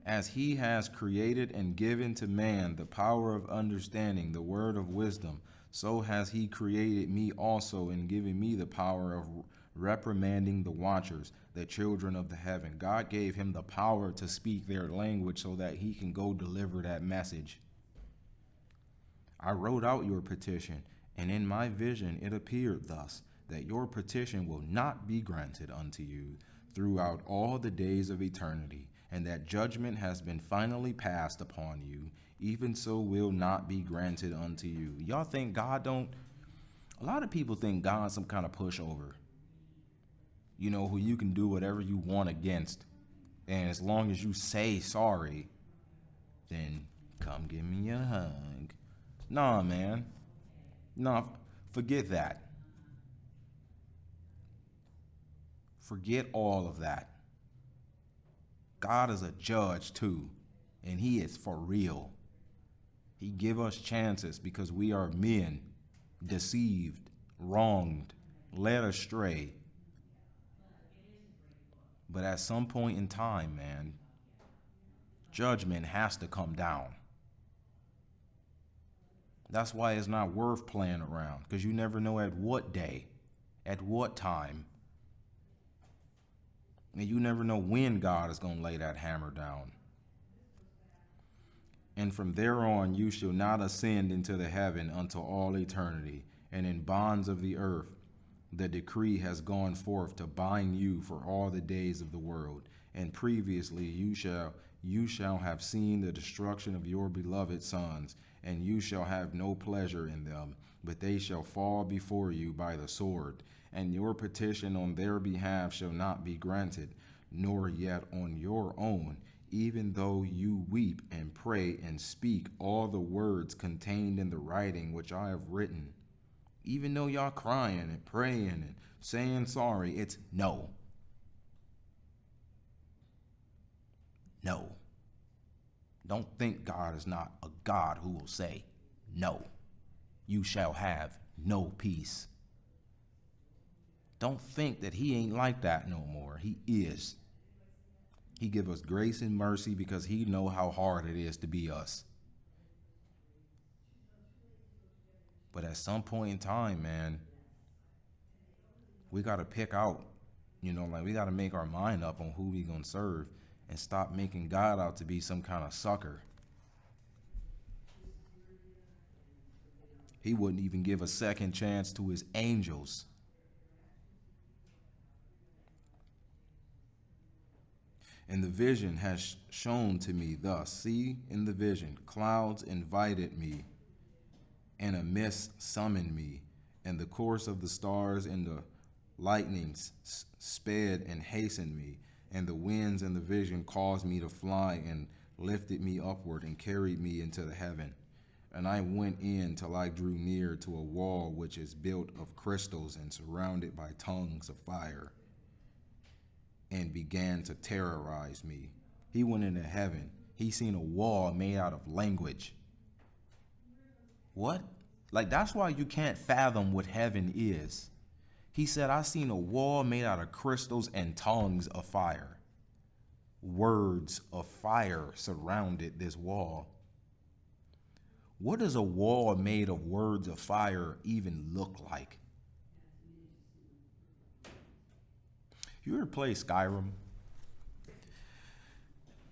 has created and given to man the power of understanding the word of wisdom, so has he created me also, and given me the power of reprimanding the watchers, the children of the heaven. God gave him the power to speak their language so that he can go deliver that message. I wrote out your petition, and in my vision it appeared thus, that your petition will not be granted unto you throughout all the days of eternity, and that judgment has been finally passed upon you, even so will not be granted unto you. Y'all think God don't? A lot of people think God's some kind of pushover, who you can do whatever you want against. And as long as you say sorry, then come give me a hug. Nah, man. Nah, forget that. Forget all of that. God is a judge too, and he is for real. He give us chances because we are men, deceived, wronged, led astray. But at some point in time, man, judgment has to come down. That's why it's not worth playing around, because you never know at what day, at what time, and you never know when God is going to lay that hammer down. And from there on you shall not ascend into the heaven unto all eternity, and in bonds of the earth the decree has gone forth to bind you for all the days of the world. And previously you shall have seen the destruction of your beloved sons, and you shall have no pleasure in them, but they shall fall before you by the sword. And your petition on their behalf shall not be granted, nor yet on your own, even though you weep and pray and speak all the words contained in the writing which I have written. Even though y'all crying and praying and saying sorry, it's no. No. Don't think God is not a God who will say, no, you shall have no peace. Don't think that he ain't like that no more. He is. He give us grace and mercy because he know how hard it is to be us. But at some point in time, man, we got to pick out, we got to make our mind up on who we going to serve. and stop making God out to be some kind of sucker. He wouldn't even give a second chance to his angels. And the vision has shown to me thus. See, in the vision, clouds invited me, and a mist summoned me, and the course of the stars and the lightnings sped and hastened me, and the winds in the vision caused me to fly and lifted me upward and carried me into the heaven. And I went in till I drew near to a wall which is built of crystals and surrounded by tongues of fire, and began to terrorize me. He went into heaven. He seen a wall made out of language. What? Like, that's why you can't fathom what heaven is. He said, I seen a wall made out of crystals and tongues of fire. Words of fire surrounded this wall. What does a wall made of words of fire even look like? You ever play Skyrim?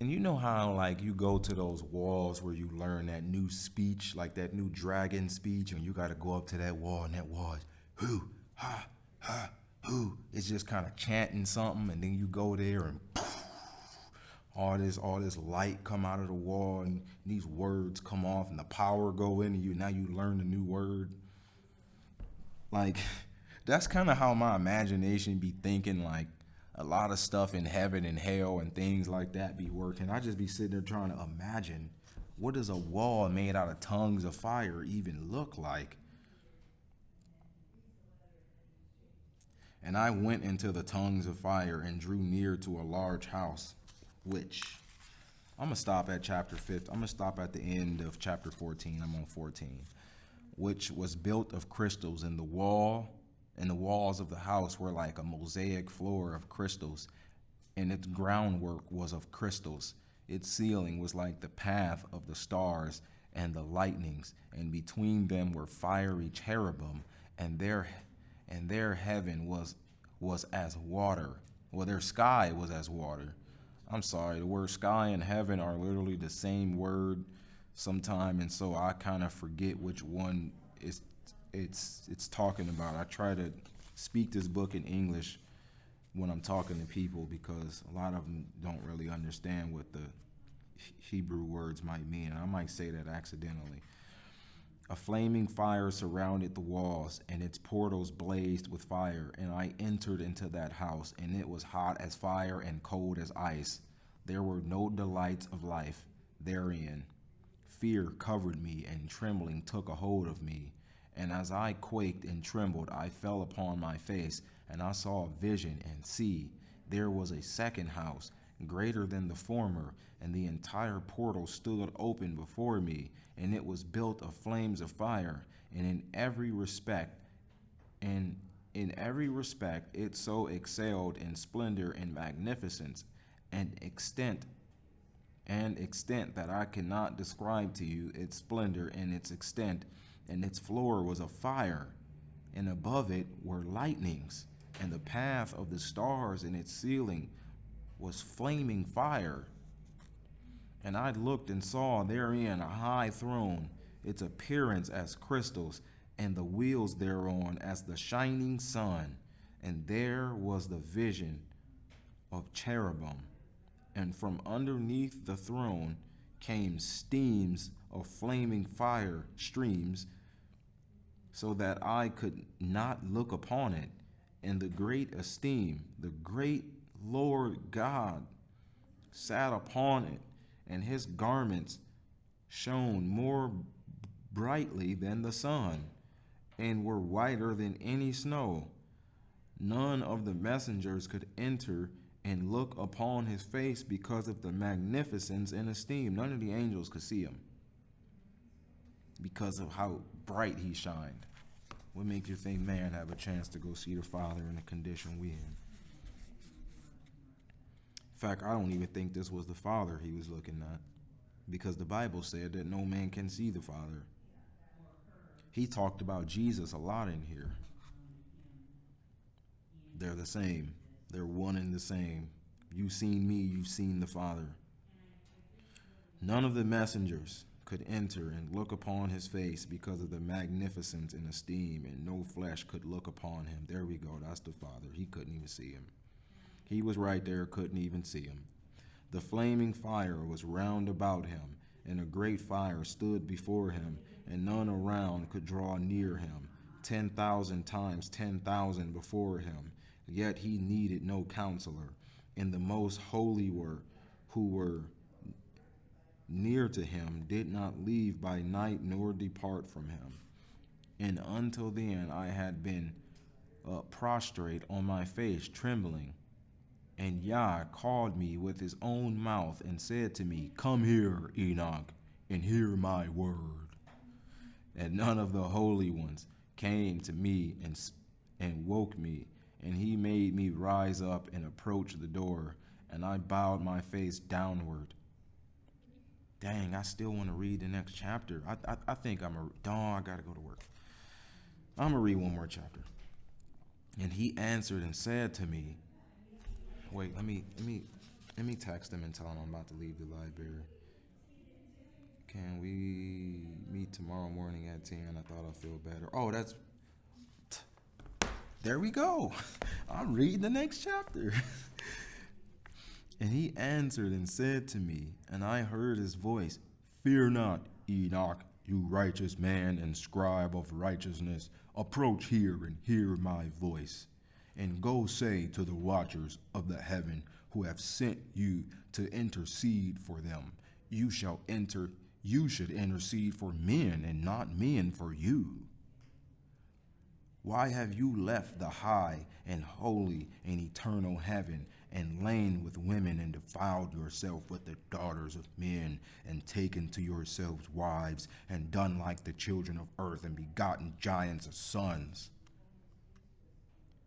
And you know how, like, you go to those walls where you learn that new speech, like that new dragon speech, and you got to go up to that wall, and that wall is, who, ha, ha, who. It's just kind of chanting something, and then you go there, and poof, all this light come out of the wall, and these words come off, and the power go into you. Now you learn a new word. Like, that's kind of how my imagination be thinking, like, a lot of stuff in heaven and hell and things like that be working. I just be sitting there trying to imagine, what does a wall made out of tongues of fire even look like? And I went into the tongues of fire and drew near to a large house, which I'm going to stop at chapter 5. I'm going to stop at the end of chapter 14. I'm on 14, which was built of crystals, and the walls of the house were like a mosaic floor of crystals, and its groundwork was of crystals. Its ceiling was like the path of the stars and the lightnings, and between them were fiery cherubim, and their heaven was as water. Well, their sky was as water. I'm sorry, the word sky and heaven are literally the same word sometime, and so I kind of forget which one it's talking about. I try to speak this book in English when I'm talking to people, because a lot of them don't really understand what the Hebrew words might mean. I might say that accidentally. A flaming fire surrounded the walls, and its portals blazed with fire, and I entered into that house, and it was hot as fire and cold as ice. There were no delights of life therein. Fear covered me, and trembling took a hold of me. And as I quaked and trembled, I fell upon my face, and I saw a vision, and see, there was a second house, greater than the former, and the entire portal stood open before me, and it was built of flames of fire, and in every respect it so excelled in splendor and magnificence and extent that I cannot describe to you its splendor and its extent. And its floor was of fire, and above it were lightnings, and the path of the stars in its ceiling was flaming fire. And I looked and saw therein a high throne, its appearance as crystals, and the wheels thereon as the shining sun. And there was the vision of cherubim, and from underneath the throne came steams of flaming fire streams, so that I could not look upon it. And the great esteem, the great Lord God sat upon it, and his garments shone more brightly than the sun, and were whiter than any snow. None of the messengers could enter and look upon his face because of the magnificence and esteem. None of the angels could see him because of how bright he shined. What makes you think man have a chance to go see the Father in the condition we in? In fact, I don't even think this was the Father he was looking at, because the Bible said that no man can see the Father. He talked about Jesus a lot in here. They're the same. They're one and the same. You've seen me, you've seen the Father. None of the messengers could enter and look upon his face because of the magnificence and esteem, and no flesh could look upon him. There we go, that's the Father. He couldn't even see him. He was right there, couldn't even see him. The flaming fire was round about him, and a great fire stood before him, and none around could draw near him. 10,000 times 10,000 before him, yet he needed no counselor. And the most holy who were near to him did not leave by night nor depart from him. And until then I had been prostrate on my face, trembling. And Yah called me with his own mouth and said to me, Come here, Enoch, and hear my word. And none of the holy ones came to me and woke me, and he made me rise up and approach the door, and I bowed my face downward. Dang, I still want to read the next chapter. I think I gotta go to work. I'm gonna read one more chapter. And he answered and said to me, wait, let me text him and tell him I'm about to leave the library. Can we meet tomorrow morning at 10? I thought I'd feel better. Oh, there we go. I'm reading the next chapter. And he answered and said to me, and I heard his voice, Fear not, Enoch, you righteous man and scribe of righteousness. Approach here and hear my voice. And go say to the watchers of the heaven who have sent you to intercede for them. You should intercede for men and not men for you. Why have you left the high and holy and eternal heaven and lain with women and defiled yourself with the daughters of men and taken to yourselves wives and done like the children of earth and begotten giants of sons?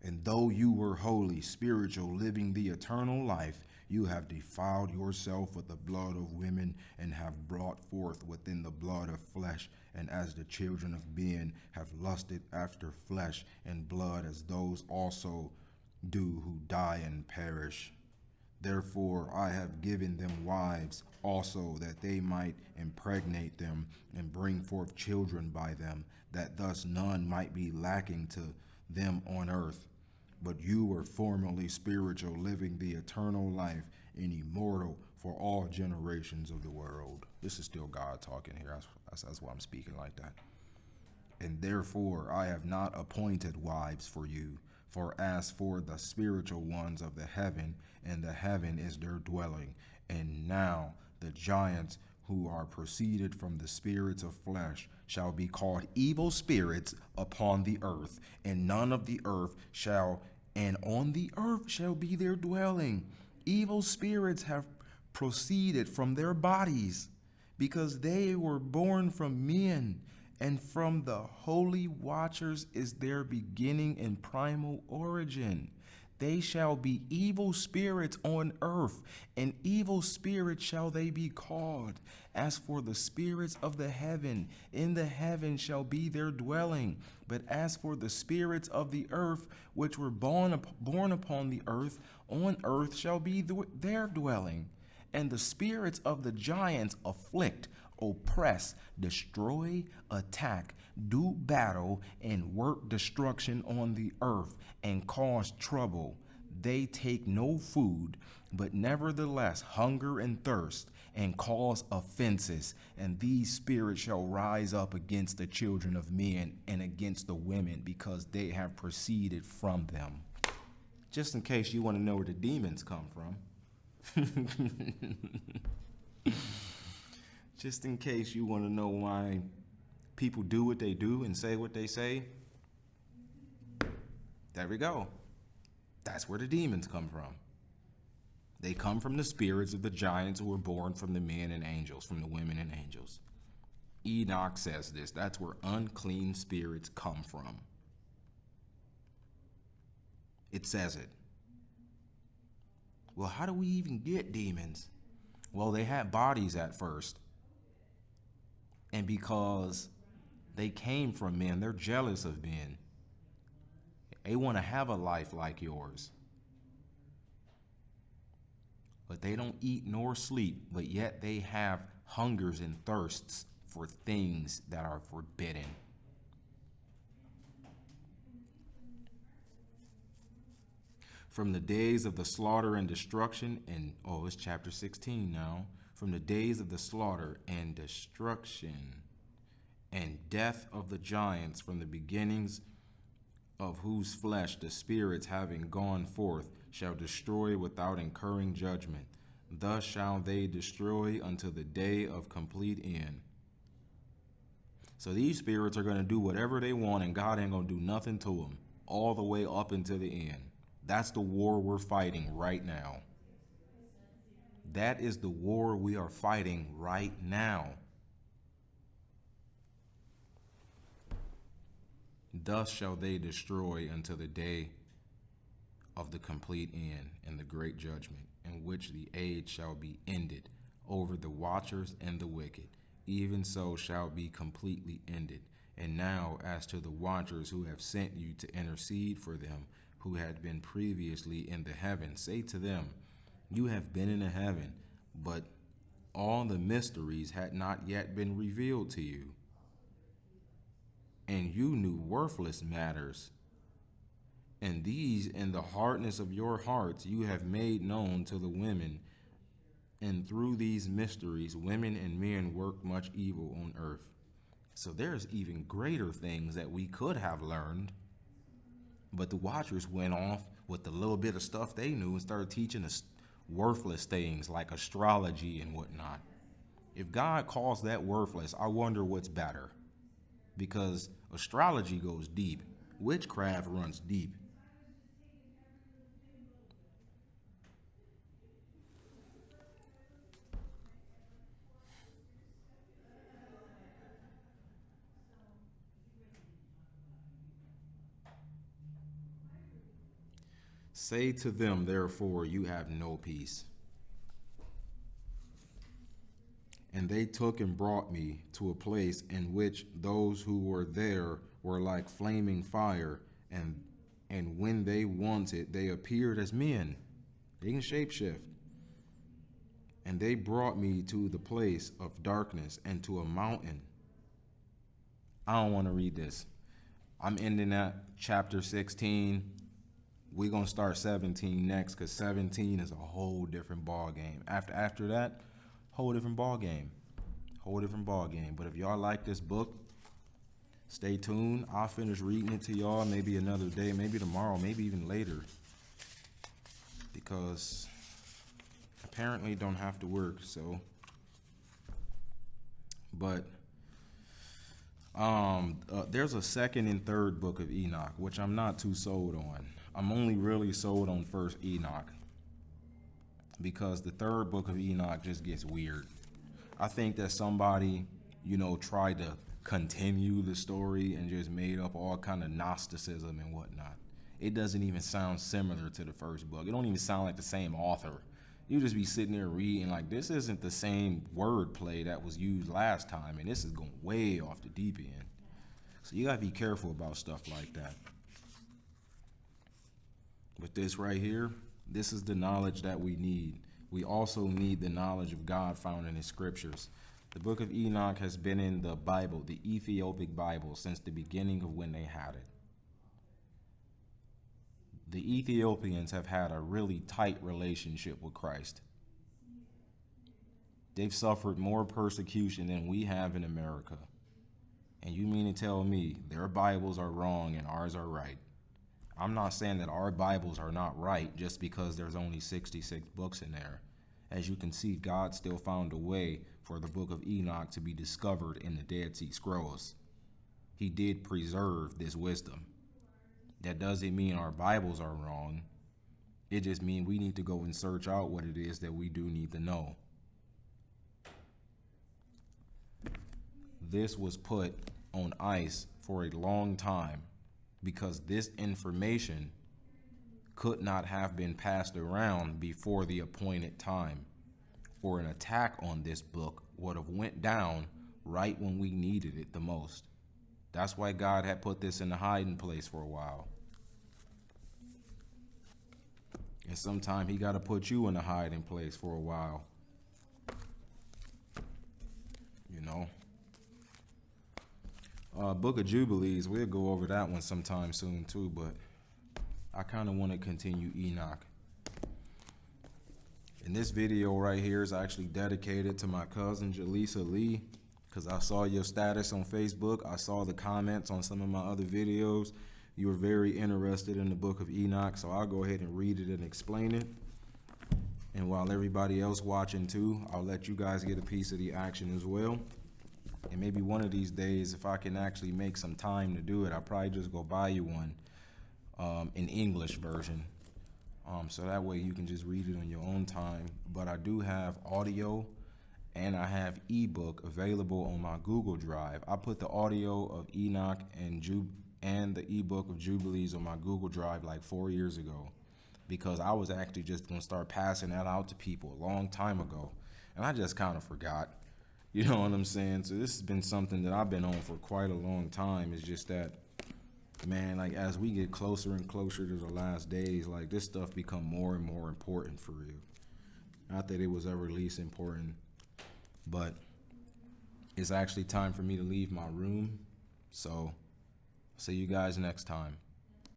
And though you were holy, spiritual, living the eternal life, you have defiled yourself with the blood of women and have brought forth within the blood of flesh. And as the children of men have lusted after flesh and blood, as those also do who die and perish. Therefore I have given them wives also, that they might impregnate them and bring forth children by them, that thus none might be lacking to them on earth. But you were formerly spiritual, living the eternal life and immortal for all generations of the world. This is still God talking here. That's why I'm speaking like that. And therefore I have not appointed wives for you, for as for the spiritual ones of the heaven, and the heaven is their dwelling. And now the giants who are proceeded from the spirits of flesh shall be called evil spirits upon the earth, and none of the earth and on the earth shall be their dwelling. Evil spirits have proceeded from their bodies, because they were born from men, and from the holy watchers is their beginning and primal origin. They shall be evil spirits on earth, and evil spirits shall they be called. As for the spirits of the heaven, in the heaven shall be their dwelling. But as for the spirits of the earth, which were born upon the earth, on earth shall be their dwelling. And the spirits of the giants afflict, oppress, destroy, attack, do battle, and work destruction on the earth, and cause trouble. They take no food, but nevertheless hunger and thirst, and cause offenses. And these spirits shall rise up against the children of men and against the women, because they have proceeded from them. Just in case you want to know where the demons come from. Just in case you want to know why people do what they do and say what they say, there we go. That's where the demons come from. They come from the spirits of the giants who were born from the men and angels, from the women and angels. Enoch says this. That's where unclean spirits come from. It says it. Well, how do we even get demons? Well, they had bodies at first. And because they came from men, they're jealous of men. They want to have a life like yours. but they don't eat nor sleep, but yet they have hungers and thirsts for things that are forbidden. From the days of the slaughter and destruction, and it's chapter 16 now. From the days of the slaughter and destruction and death of the giants, from the beginnings of whose flesh the spirits having gone forth shall destroy without incurring judgment. Thus shall they destroy until the day of complete end. So these spirits are going to do whatever they want, and God ain't going to do nothing to them all the way up until the end. That's the war we're fighting right now. That is the war we are fighting right now. Thus shall they destroy until the day of the complete end and the great judgment, in which the age shall be ended over the watchers and the wicked. Even so shall be completely ended. And now as to the watchers who have sent you to intercede for them, who had been previously in the heavens, say to them, you have been in the heaven, but all the mysteries had not yet been revealed to you. And you knew worthless matters. And these in the hardness of your hearts you have made known to the women. And through these mysteries, women and men work much evil on earth. So there's even greater things that we could have learned. But the watchers went off with the little bit of stuff they knew and started teaching us worthless things like astrology and whatnot. If God calls that worthless, I wonder what's better. Because astrology goes deep. Witchcraft runs deep. Say to them, therefore, you have no peace. And they took and brought me to a place in which those who were there were like flaming fire, and when they wanted, they appeared as men. They can shapeshift. And they brought me to the place of darkness and to a mountain. I don't want to read this. I'm ending at chapter 16. We're going to start 17 next, because 17 is a whole different ball game. After that, whole different ball game. Whole different ball game. But if y'all like this book, stay tuned. I'll finish reading it to y'all maybe another day, maybe tomorrow, maybe even later. Because apparently don't have to work, so. But there's a second and third book of Enoch, which I'm not too sold on. I'm only really sold on first Enoch, because the third book of Enoch just gets weird. I think that somebody, tried to continue the story and just made up all kind of Gnosticism and whatnot. It doesn't even sound similar to the first book. It don't even sound like the same author. You just be sitting there reading like, this isn't the same wordplay that was used last time, and this is going way off the deep end. So you gotta be careful about stuff like that. But this right here, this is the knowledge that we need. We also need the knowledge of God found in his scriptures. The book of Enoch has been in the Bible, the Ethiopic Bible, since the beginning of when they had it. The Ethiopians have had a really tight relationship with Christ. They've suffered more persecution than we have in America. And you mean to tell me their Bibles are wrong and ours are right? I'm not saying that our Bibles are not right just because there's only 66 books in there. As you can see, God still found a way for the book of Enoch to be discovered in the Dead Sea Scrolls. He did preserve this wisdom. That doesn't mean our Bibles are wrong. It just means we need to go and search out what it is that we do need to know. This was put on ice for a long time because this information could not have been passed around before the appointed time, or an attack on this book would have went down right when we needed it the most. That's why God had put this in a hiding place for a while. And sometimes he got to put you in a hiding place for a while. You know? Book of Jubilees, we'll go over that one sometime soon too, but I kind of want to continue Enoch. And this video right here is actually dedicated to my cousin Jaleesa Lee, because I saw your status on Facebook. I saw the comments on some of my other videos. You were very interested in the book of Enoch, so I'll go ahead and read it and explain it. And while everybody else watching too, I'll let you guys get a piece of the action as well. And maybe one of these days, if I can actually make some time to do it, I'll probably just go buy you one, in English version. So that way you can just read it on your own time. But I do have audio and I have ebook available on my Google Drive. I put the audio of Enoch and the ebook of Jubilees on my Google Drive like 4 years ago, because I was actually just gonna start passing that out to people a long time ago. And I just kind of forgot. You know what I'm saying? So this has been something that I've been on for quite a long time. It's just that, man, like as we get closer and closer to the last days, like this stuff become more and more important for real. Not that it was ever least important, but it's actually time for me to leave my room. So see you guys next time.